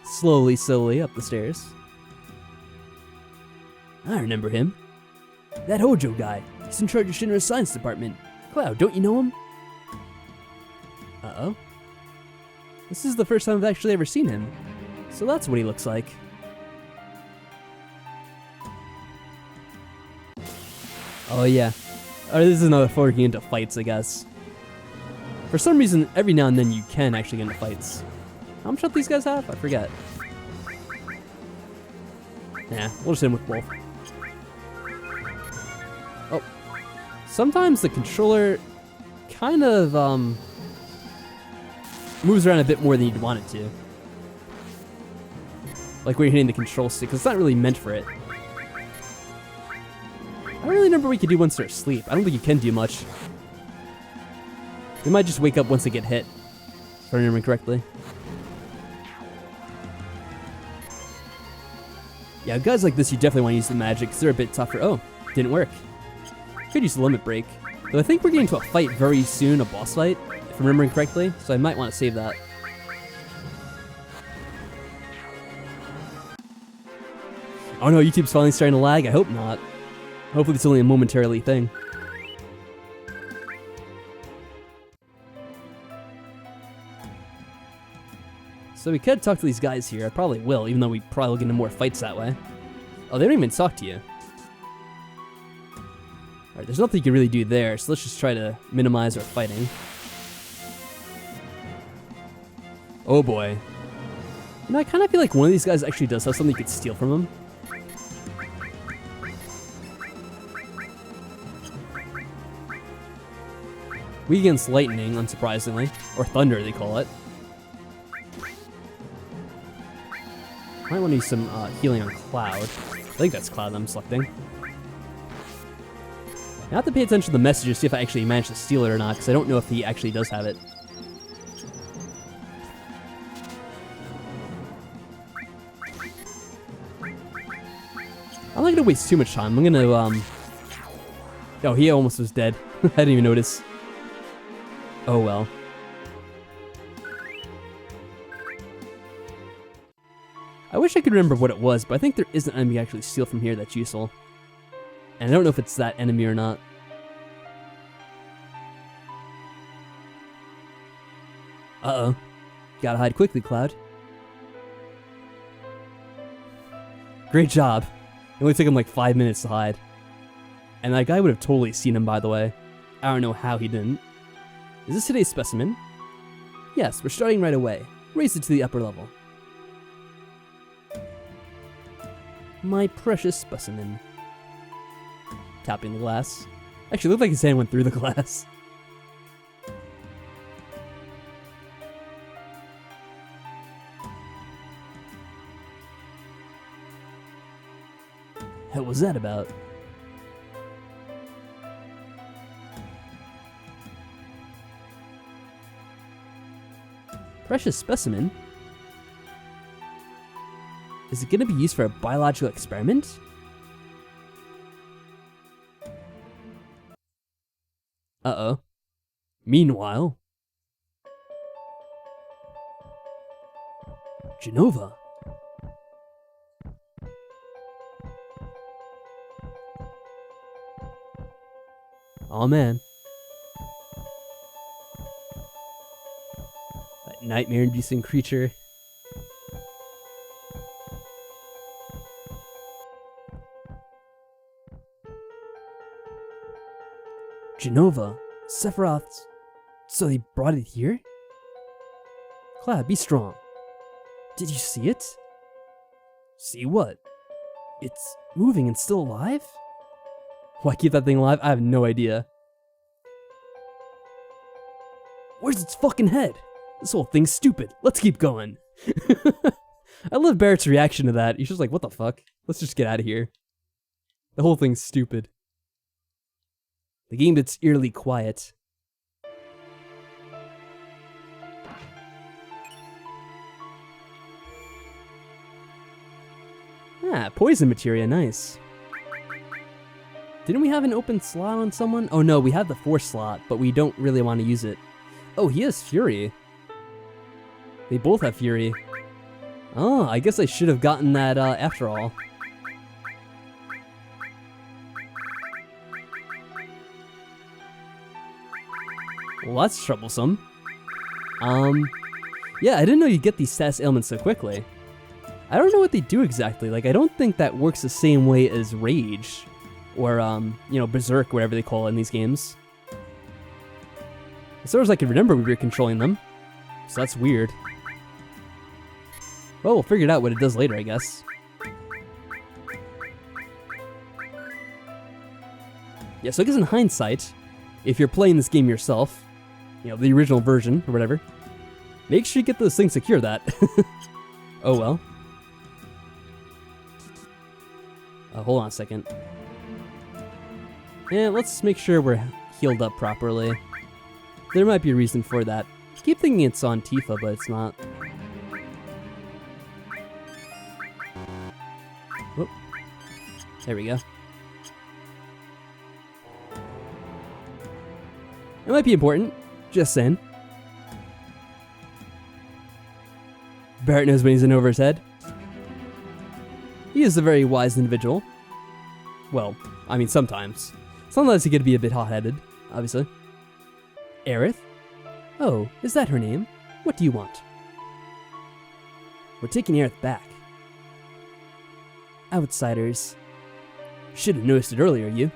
Slowly up the stairs. I remember him. That Hojo guy. He's in charge of Shinra's science department. Cloud, don't you know him? Uh-oh. This is the first time I've actually ever seen him. So that's what he looks like. Oh yeah. Oh, this is another forking into fights, I guess. For some reason, every now and then you can actually get into fights. How much health these guys have? I forget. Nah, we'll just hit him with both. Oh. Sometimes the controller kind of, moves around a bit more than you'd want it to. Like when you're hitting the control stick, because it's not really meant for it. I don't really remember what you could do once they're asleep. I don't think you can do much. They might just wake up once they get hit, if I remember correctly. Yeah, guys like this, you definitely want to use the magic, because they're a bit tougher. Oh, didn't work. Could use the limit break. Though I think we're getting to a fight very soon, a boss fight, if I'm remembering correctly, so I might want to save that. Oh no, YouTube's finally starting to lag? I hope not. Hopefully it's only a momentarily thing. So we could talk to these guys here. I probably will, even though we probably will get into more fights that way. Oh, they don't even talk to you. Alright, there's nothing you can really do there, so let's just try to minimize our fighting. Oh boy. You know, I kind of feel like one of these guys actually does have something you could steal from him. Weak against lightning, unsurprisingly. Or thunder, they call it. Might want to use some healing on Cloud. I think that's Cloud I'm selecting. I have to pay attention to the messages, see if I actually manage to steal it or not, because I don't know if he actually does have it. I'm not gonna waste too much time. I'm gonna, Oh, he almost was dead. I didn't even notice. Oh well. I wish I could remember what it was, but I think there is an enemy I actually steal from here that's useful. And I don't know if it's that enemy or not. Uh-oh. Gotta hide quickly, Cloud. Great job. It only took him like 5 minutes to hide. And that guy would have totally seen him, by the way. I don't know how he didn't. Is this today's specimen? Yes, we're starting right away. Raise it to the upper level. My precious specimen. Tapping the glass. Actually, it looked like his hand went through the glass. What was that about? Precious specimen? Is it going to be used for a biological experiment? Uh-oh. Meanwhile... Genova. Aw, man. That nightmare-inducing creature. Genova. Sephiroth's... So they brought it here? Cloud, be strong. Did you see it? See what? It's moving and still alive? Why keep that thing alive? I have no idea. Where's its fucking head? This whole thing's stupid. Let's keep going. I love Barrett's reaction to that. He's just like, what the fuck? Let's just get out of here. The whole thing's stupid. The game gets eerily quiet. Ah, poison materia, nice. Didn't we have an open slot on someone? Oh no, we have the force slot, but we don't really want to use it. Oh, he has Fury. They both have Fury. Oh, I guess I should have gotten that after all. Well, that's troublesome. Yeah, I didn't know you'd get these status ailments so quickly. I don't know what they do exactly. Like, I don't think that works the same way as Rage. Or, you know, Berserk, whatever they call it in these games. As far as I can remember, we were controlling them. So that's weird. Well, we'll figure it out what it does later, I guess. Yeah, so I guess in hindsight, if you're playing this game yourself, you know, the original version, or whatever, make sure you get those things to cure that. Oh well. Hold on a second. Yeah, let's make sure we're healed up properly. There might be a reason for that. I keep thinking it's on Tifa, but it's not. Whoop. There we go. It might be important. Just saying. Barrett knows when he's in over his head. He is a very wise individual. Well, I mean, sometimes. Sometimes he could be a bit hot-headed, obviously. Aerith? Oh, is that her name? What do you want? We're taking Aerith back. Outsiders. Should have noticed it earlier, you.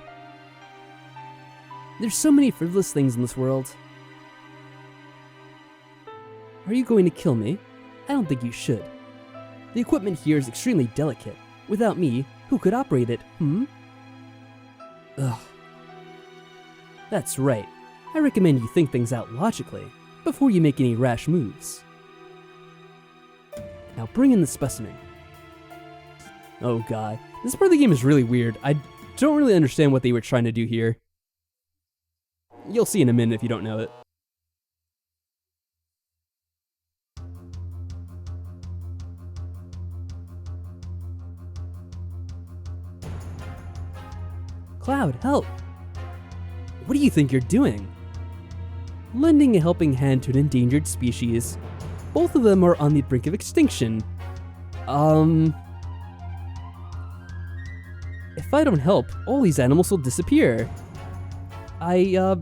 There's so many frivolous things in this world. Are you going to kill me? I don't think you should. The equipment here is extremely delicate. Without me, who could operate it, Ugh. That's right. I recommend you think things out logically before you make any rash moves. Now bring in the specimen. Oh god. This part of the game is really weird. I don't really understand what they were trying to do here. You'll see in a minute if you don't know it. Cloud, help! What do you think you're doing? Lending a helping hand to an endangered species. Both of them are on the brink of extinction. If I don't help, all these animals will disappear. I,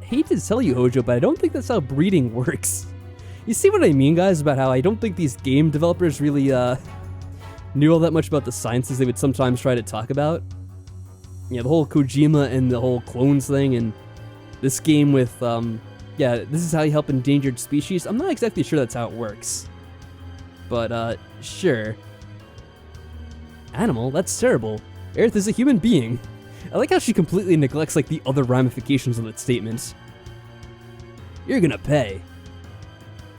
hate to tell you, Hojo, but I don't think that's how breeding works. You see what I mean, guys, about how I don't think these game developers really, knew all that much about the sciences they would sometimes try to talk about? Yeah, the whole Kojima and the whole clones thing, and this game with, yeah, this is how you help endangered species. I'm not exactly sure that's how it works. But, sure. Animal? That's terrible. Aerith is a human being. I like how she completely neglects like the other ramifications of that statement. You're gonna pay.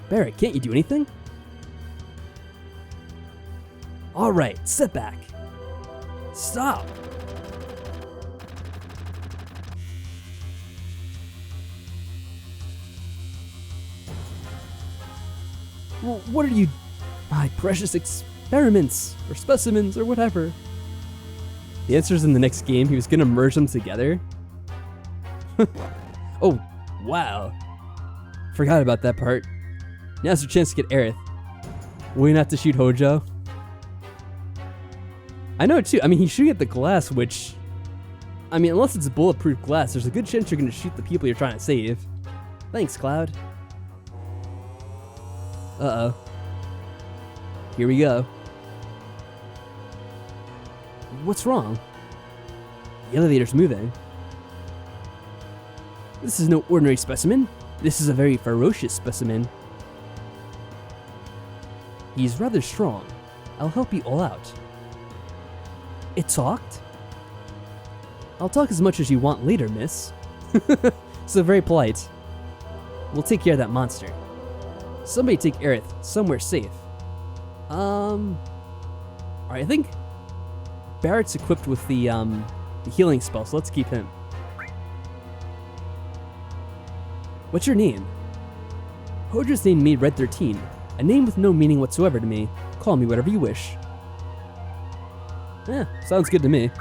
Barrett, can't you do anything? Alright, sit back. Stop. Well, what are you... My precious experiments, or specimens, or whatever. The answer's in the next game. He was gonna merge them together. Oh, wow. Forgot about that part. Now's your chance to get Aerith. Will you not to shoot Hojo? I know too. I mean, he's shooting at the glass, which... I mean, unless it's bulletproof glass, there's a good chance you're gonna shoot the people you're trying to save. Thanks, Cloud. Uh-oh. Here we go. What's wrong? The elevator's moving. This is no ordinary specimen. This is a very ferocious specimen. He's rather strong. I'll help you all out. It talked? I'll talk as much as you want later, miss. So very polite. We'll take care of that monster. Somebody take Aerith somewhere safe. Alright, I think Barrett's equipped with the healing spell, so let's keep him. What's your name? Hojo's name made Red 13, a name with no meaning whatsoever to me. Call me whatever you wish. Yeah, sounds good to me.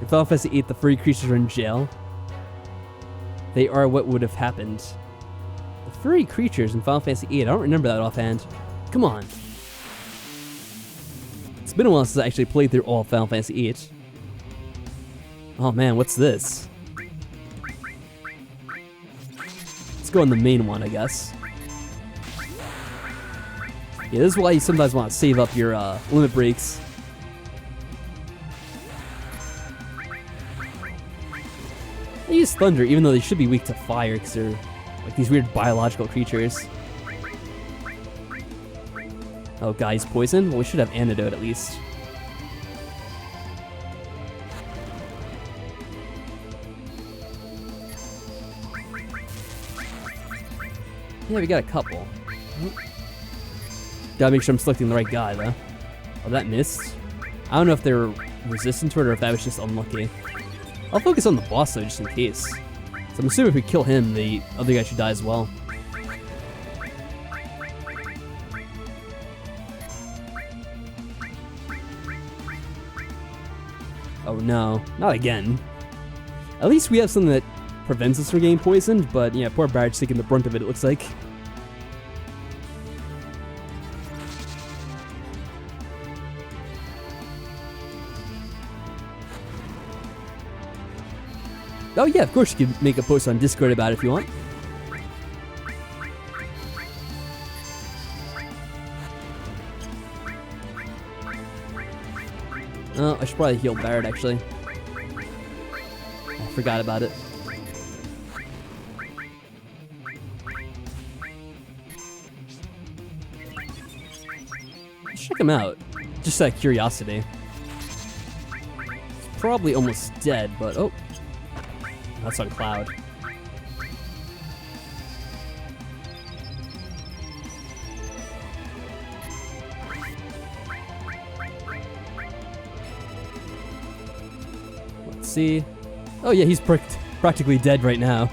In Final Fantasy VIII, the furry creatures are in jail. They are what would have happened. The furry creatures in Final Fantasy VIII, I don't remember that offhand. Come on. It's been a while since I actually played through all of Final Fantasy VIII. Oh man, what's this? Let's go on the main one, I guess. Yeah, this is why you sometimes want to save up your limit breaks. They use thunder, even though they should be weak to fire, because they're like these weird biological creatures. Oh, guy's poison? Well, we should have antidote at least. Yeah, we got a couple. Gotta make sure I'm selecting the right guy, though. Oh, that missed. I don't know if they're resistant to it or if that was just unlucky. I'll focus on the boss, though, just in case. So I'm assuming if we kill him, the other guy should die as well. Oh no, not again. At least we have something that prevents us from getting poisoned, but yeah, poor Barrett's taking the brunt of it, it looks like. Oh yeah, of course you can make a post on Discord about it if you want. Oh, I should probably heal Barrett, actually. I forgot about it. Let's check him out, just out of curiosity. He's probably almost dead, but oh. That's on Cloud. Let's see. Oh yeah, he's practically dead right now.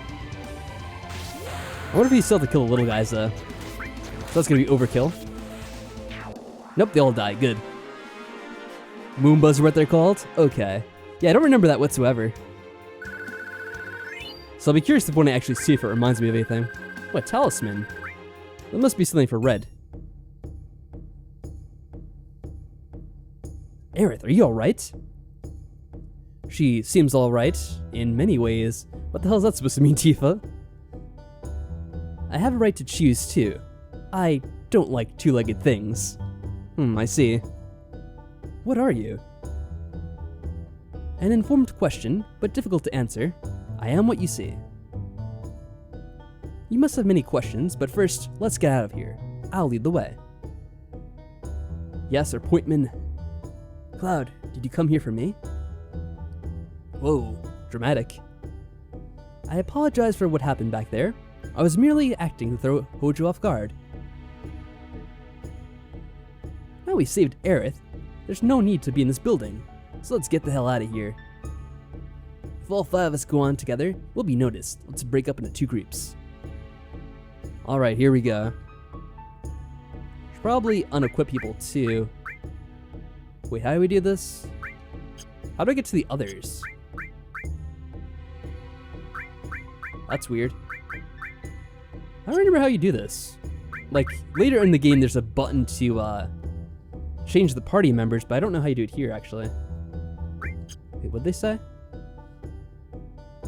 I wonder if he still have to kill the little guys though. So that's gonna be overkill. Nope, they all die. Good. Moombas are what they're called? Okay. Yeah, I don't remember that whatsoever. So I'll be curious if when I actually see if it reminds me of anything. What, talisman? That must be something for Red. Aerith, are you alright? She seems alright, in many ways. What the hell is that supposed to mean, Tifa? I have a right to choose, too. I don't like two-legged things. I see. What are you? An informed question, but difficult to answer. I am what you see. You must have many questions, but first, let's get out of here. I'll lead the way. Yes, Sir Pointman. Cloud, Did you come here for me? Whoa, dramatic. I apologize for what happened back there. I was merely acting to throw Hojo off guard. Now we saved Aerith, there's no need to be in this building, so let's get the hell out of here. If all 5 of us go on together, we'll be noticed. Let's break up into 2 groups. Alright, here we go. Should probably unequip people too. Wait, how do we do this? How do I get to the others? That's weird. I don't remember how you do this. Like, later in the game there's a button to change the party members, but I don't know how you do it here, actually. Wait, what'd they say?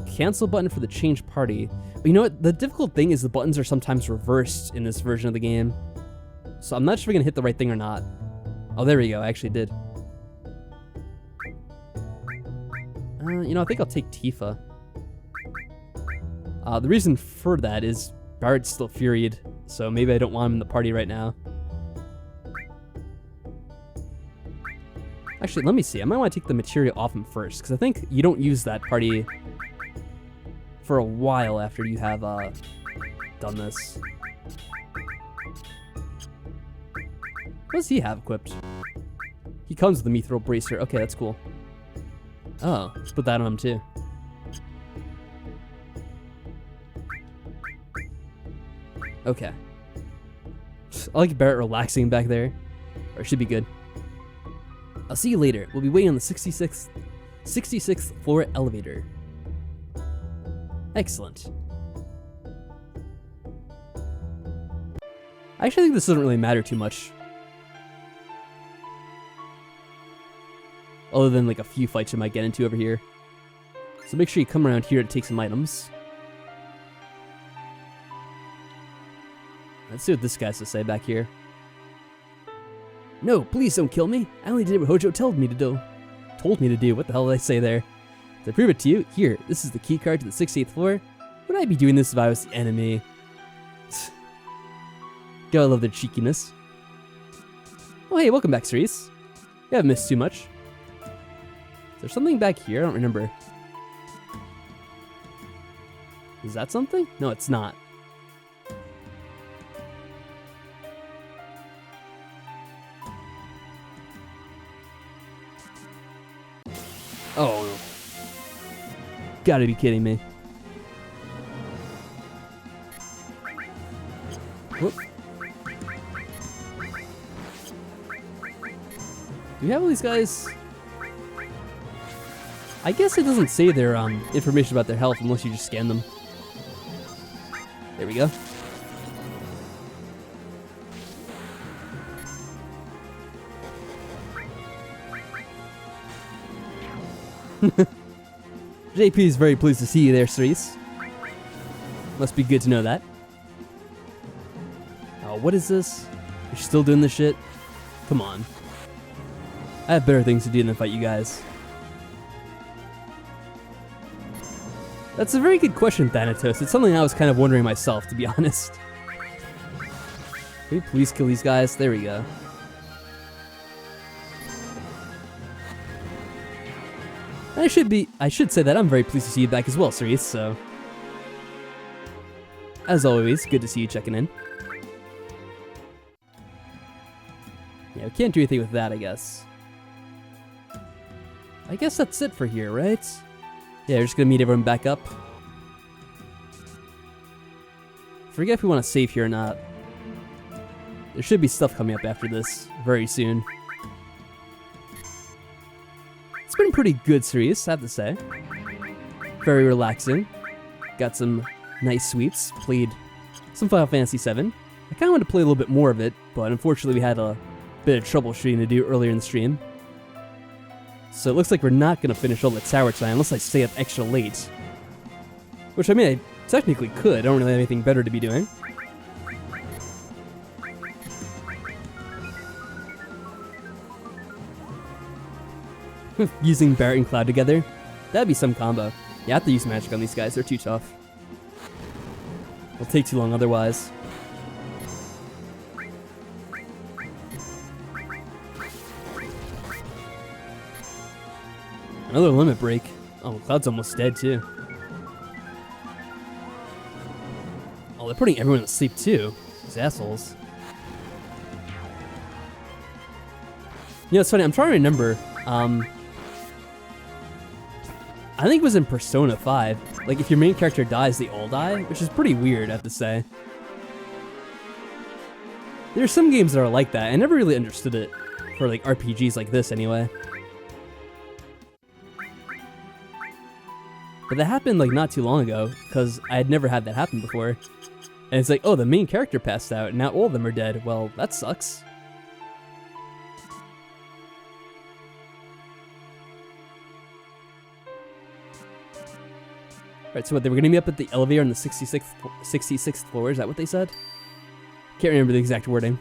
Cancel button for the change party. But you know what? The difficult thing is the buttons are sometimes reversed in this version of the game. So I'm not sure if we're gonna hit the right thing or not. Oh, there we go. I actually did. You know, I think I'll take Tifa. The reason for that is Barrett's still furied, so maybe I don't want him in the party right now. Actually, let me see. I might want to take the materia off him first, because I think you don't use that party for a while after you have done this. What does he have equipped? He comes with a mithril bracer. Okay, that's cool. Oh, let's put that on him too. Okay. I like Barrett relaxing back there. Or it should be good. I'll see you later. We'll be waiting on the 66th floor elevator. Excellent. I actually think this doesn't really matter too much. Other than like a few fights you might get into over here. So make sure you come around here to take some items. Let's see what this guy has to say back here. No, please don't kill me. I only did what Hojo told me to do. What the hell did I say there? To prove it to you, here, this is the key card to the 68th floor. Would I be doing this if I was the enemy? Gotta love their cheekiness. Oh hey, welcome back, Cerise. You haven't missed too much. Is there something back here? I don't remember. Is that something? No, it's not. Oh, gotta be kidding me. Whoop. Do we have all these guys? I guess it doesn't say their information about their health unless you just scan them. There we go. JP is very pleased to see you there, Cerise. Must be good to know that. Oh, what is this? You're still doing this shit? Come on. I have better things to do than fight you guys. That's a very good question, Thanatos. It's something I was kind of wondering myself, to be honest. Can we please kill these guys? There we go. I should say that I'm very pleased to see you back as well, Cerise, so. As always, good to see you checking in. Yeah, we can't do anything with that, I guess. I guess that's it for here, right? Yeah, we're just gonna meet everyone back up. Forget if we want to save here or not. There should be stuff coming up after this very soon. It's been pretty good, Cerise, I have to say. Very relaxing. Got some nice sweeps. Played some Final Fantasy VII. I kind of wanted to play a little bit more of it, but unfortunately we had a bit of troubleshooting to do earlier in the stream. So it looks like we're not going to finish all the tower tonight unless I stay up extra late. Which, I mean, I technically could. I don't really have anything better to be doing. Using Barret and Cloud together, that'd be some combo. You have to use magic on these guys, they're too tough. It'll take too long otherwise. Another limit break. Oh, Cloud's almost dead, too. Oh, they're putting everyone to sleep, too. These assholes. You know, it's funny. I'm trying to remember. I think it was in Persona 5. Like, if your main character dies, they all die, which is pretty weird, I have to say. There's some games that are like that. I never really understood it for, like, RPGs like this, anyway. But that happened, like, not too long ago, because I had never had that happen before. And it's like, oh, the main character passed out, and now all of them are dead. Well, that sucks. Alright, so what, they were going to be up at the elevator on the 66th floor, is that what they said? Can't remember the exact wording.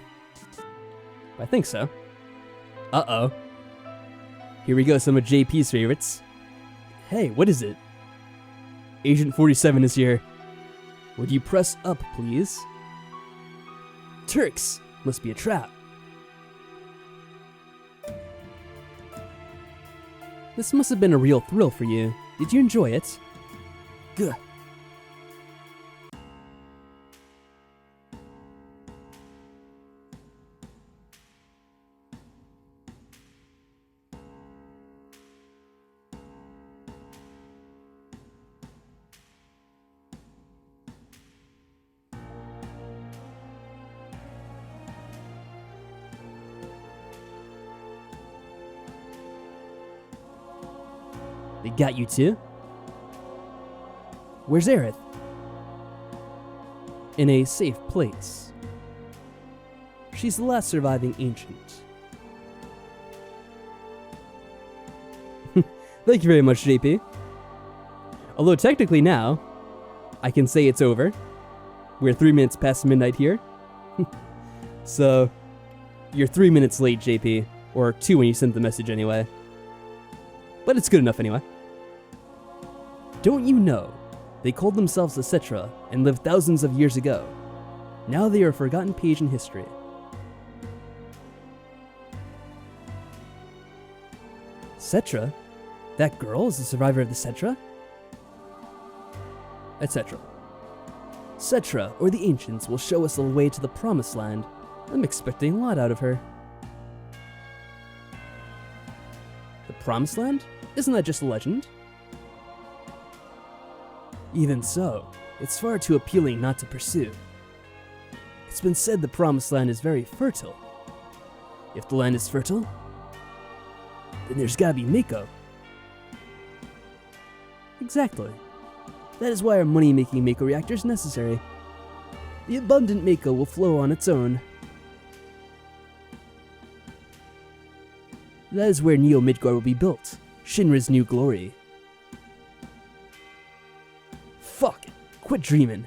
But I think so. Uh-oh. Here we go, some of JP's favorites. Hey, what is it? Agent 47 is here. Would you press up, please? Turks! Must be a trap. This must have been a real thrill for you. Did you enjoy it? Good. They got you too? Where's Aerith? In a safe place. She's the last surviving ancient. Thank you very much, JP. Although technically now, I can say it's over. We're 3 minutes past midnight here. So, you're 3 minutes late, JP. Or 2 when you sent the message anyway. But it's good enough anyway. Don't you know? They called themselves the Cetra and lived thousands of years ago. Now they are a forgotten page in history. Cetra? That girl is the survivor of the Cetra? Etc. Cetra, or the Ancients, will show us the way to the Promised Land. I'm expecting a lot out of her. The Promised Land? Isn't that just a legend? Even so, it's far too appealing not to pursue. It's been said the Promised Land is very fertile. If the land is fertile, then there's gotta be Mako. Exactly. That is why our money-making Mako reactor is necessary. The abundant Mako will flow on its own. That is where Neo Midgard will be built, Shinra's new glory. Fuck it, quit dreaming.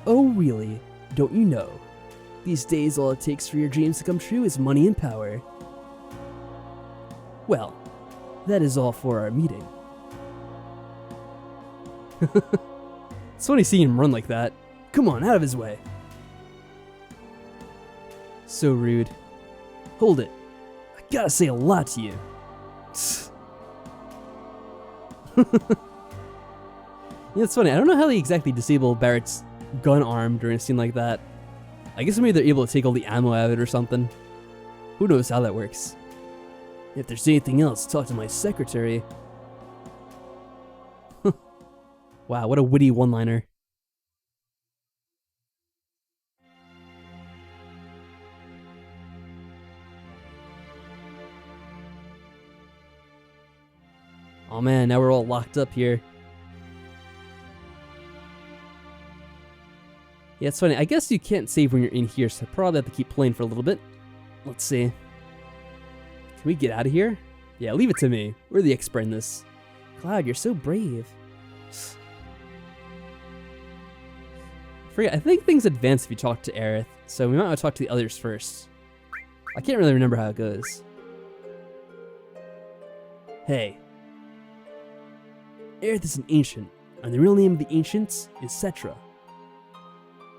Oh really, don't you know? These days all it takes for your dreams to come true is money and power. Well, that is all for our meeting. It's funny seeing him run like that. Come on, out of his way. So rude. Hold it. I gotta say a lot to you. Yeah, it's funny. I don't know how they exactly disable Barrett's gun arm during a scene like that. I guess maybe they're able to take all the ammo out of it or something. Who knows how that works. If there's anything else, talk to my secretary. Wow, what a witty one-liner. Oh man, now we're all locked up here. Yeah, it's funny. I guess you can't save when you're in here, so I probably have to keep playing for a little bit. Let's see. Can we get out of here? Yeah, leave it to me. We're the expert in this. Cloud, you're so brave. I think things advance if you talk to Aerith, so we might want to talk to the others first. I can't really remember how it goes. Hey. Aerith is an ancient, and the real name of the ancients is Cetra.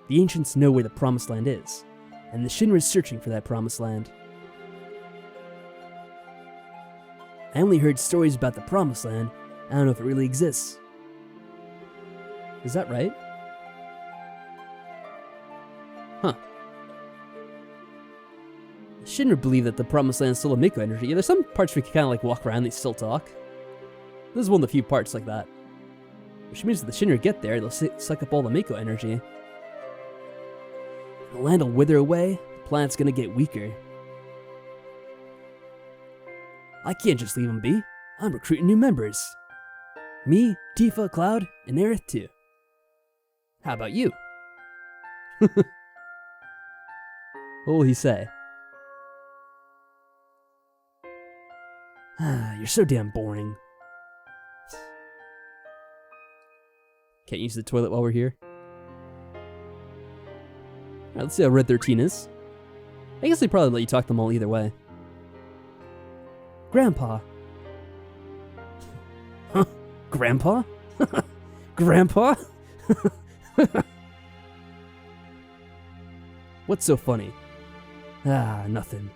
The ancients know where the Promised Land is, and the Shinra is searching for that Promised Land. I only heard stories about the Promised Land. I don't know if it really exists. Is that right? Huh. Shinra believed that the Promised Land is still a Miko energy. Yeah, there's some parts we can kind of like walk around and they still talk. This is one of the few parts like that. Which means that the Shinra get there, they'll suck up all the Miko energy. The land will wither away, the planet's gonna get weaker. I can't just leave them be. I'm recruiting new members. Me, Tifa, Cloud, and Aerith too. How about you? What will he say? You're so damn boring. Can't use the toilet while we're here. Alright, let's see how Red 13 is. I guess they probably let you talk to them all either way. Grandpa. Huh? Grandpa? Grandpa? What's so funny? Nothing.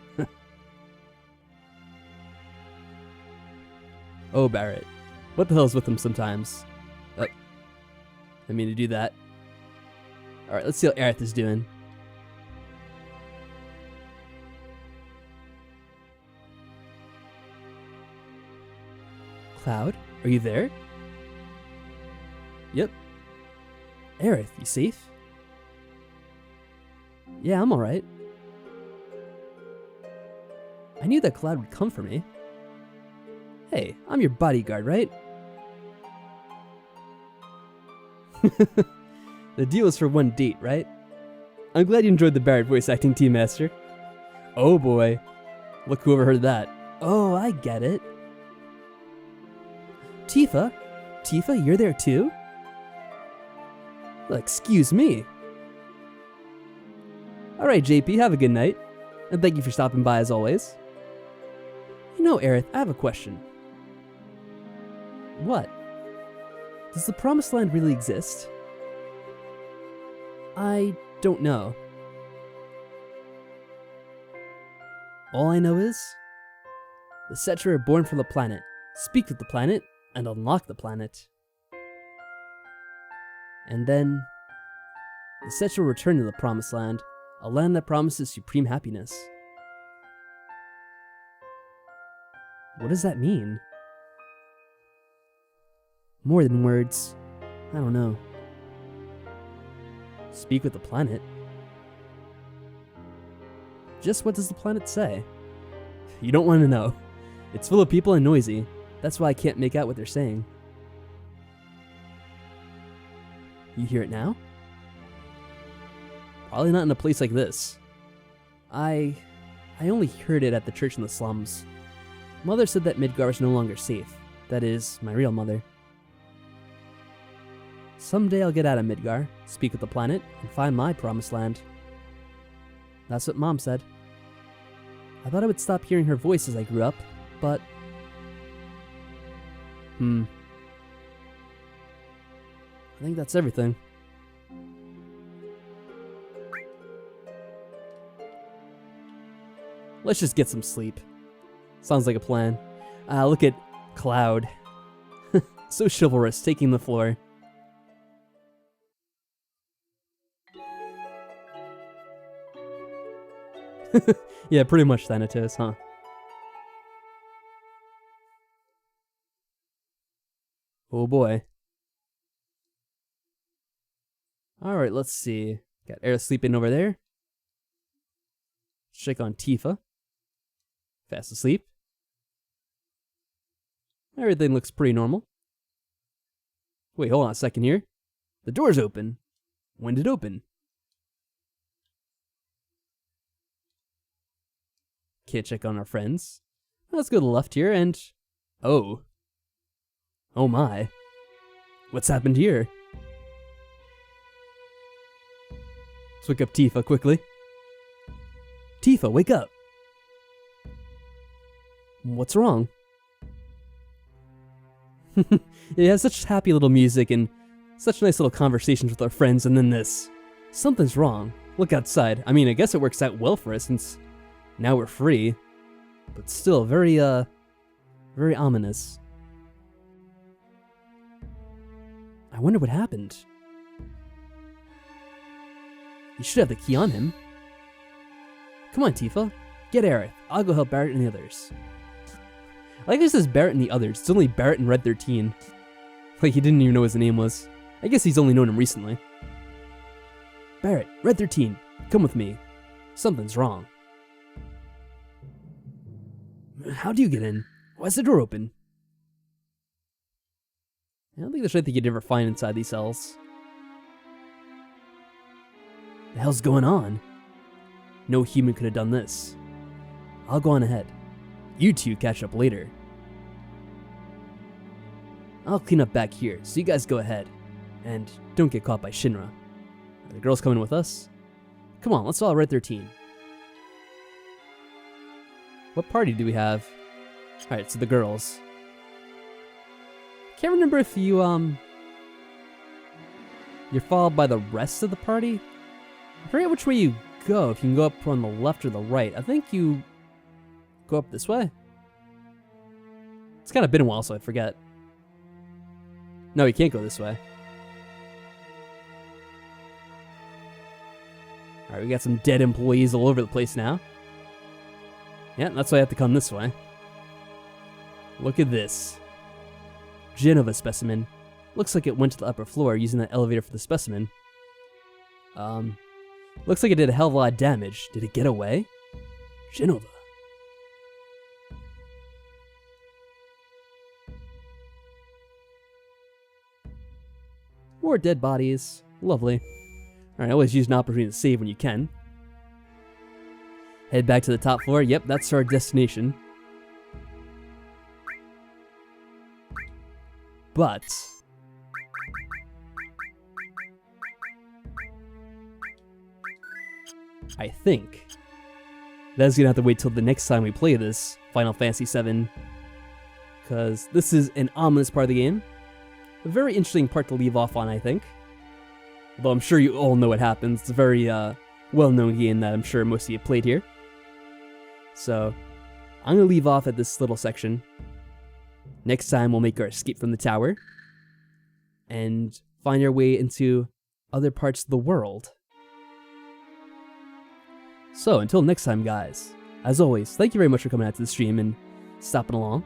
Oh, Barrett. What the hell's with him sometimes? I mean to do that. Alright, let's see how Aerith is doing. Cloud, are you there? Yep. Aerith, you safe? Yeah, I'm alright. I knew that Cloud would come for me. Hey, I'm your bodyguard, right? The deal is for one date, right? I'm glad you enjoyed the Barrett voice acting, Team Master. Oh boy. Look who overheard that. Oh, I get it. Tifa? Tifa, you're there too? Well, excuse me. Alright, JP, have a good night. And thank you for stopping by as always. You know, Aerith, I have a question. What? Does the Promised Land really exist? I don't know. All I know is, the Cetra are born from the planet, speak with the planet, and unlock the planet. And then, the Cetra return to the Promised Land, a land that promises supreme happiness. What does that mean? More than words. I don't know. Speak with the planet? Just what does the planet say? You don't want to know. It's full of people and noisy. That's why I can't make out what they're saying. You hear it now? Probably not in a place like this. I only heard it at the church in the slums. Mother said that Midgar is no longer safe. That is, my real mother. Someday I'll get out of Midgar, speak with the planet, and find my Promised Land. That's what Mom said. I thought I would stop hearing her voice as I grew up, but... I think that's everything. Let's just get some sleep. Sounds like a plan. Look at Cloud. So chivalrous, taking the floor. Yeah, pretty much Thanatos, huh? Oh boy. Alright, let's see. Got Aerith sleeping over there. Check on Tifa. Fast asleep. Everything looks pretty normal. Wait, hold on a second here. The door's open. When did it open? Can't check on our friends. Let's go to the left here and... Oh. Oh my. What's happened here? Let's wake up Tifa quickly. Tifa, wake up. What's wrong? It has such happy little music and such nice little conversations with our friends, and then this. Something's wrong. Look outside. I mean, I guess it works out well for us since now we're free. But still, very Very ominous. I wonder what happened. You should have the key on him. Come on, Tifa. Get Aerith. I'll go help Barrett and the others. I like this says Barrett and the others. It's only Barrett and Red 13. Like he didn't even know what his name was. I guess he's only known him recently. Barrett, Red 13, come with me. Something's wrong. How do you get in? Why's the door open? I don't think there's anything you'd ever find inside these cells. The hell's going on? No human could have done this. I'll go on ahead. You two catch up later. I'll clean up back here, so you guys go ahead. And don't get caught by Shinra. Are the girls coming with us? Come on, let's all Red 13. What party do we have? Alright, so the girls. Can't remember if you're followed by the rest of the party? I forget which way you go, if you can go up on the left or the right. I think you go up this way. It's kind of been a while, so I forget. No, you can't go this way. Alright, we got some dead employees all over the place now. Yeah, that's why I have to come this way. Look at this. Genova specimen. Looks like it went to the upper floor using that elevator for the specimen. Looks like it did a hell of a lot of damage. Did it get away? Genova. More dead bodies. Lovely. Alright, always use an opportunity to save when you can. Head back to the top floor. Yep, that's our destination. But I think that's gonna have to wait till the next time we play this Final Fantasy VII, because this is an ominous part of the game. A very interesting part to leave off on, I think. Although I'm sure you all know what happens. It's a very well-known game that I'm sure most of you played here. So I'm gonna leave off at this little section. Next time we'll make our escape from the tower and find our way into other parts of the world. So until next time, guys, as always, thank you very much for coming out to the stream and stopping along.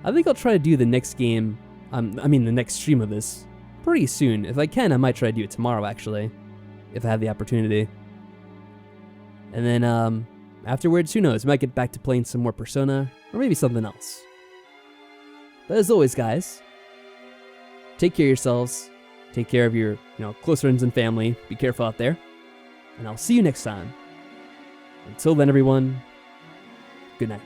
I think I'll try to do the next game, the next stream of this pretty soon. If I can, I might try to do it tomorrow, actually, if I have the opportunity. And then afterwards, who knows, I might get back to playing some more Persona, or maybe something else. But as always, guys, take care of yourselves, take care of your, close friends and family, be careful out there, and I'll see you next time. Until then, everyone, good night.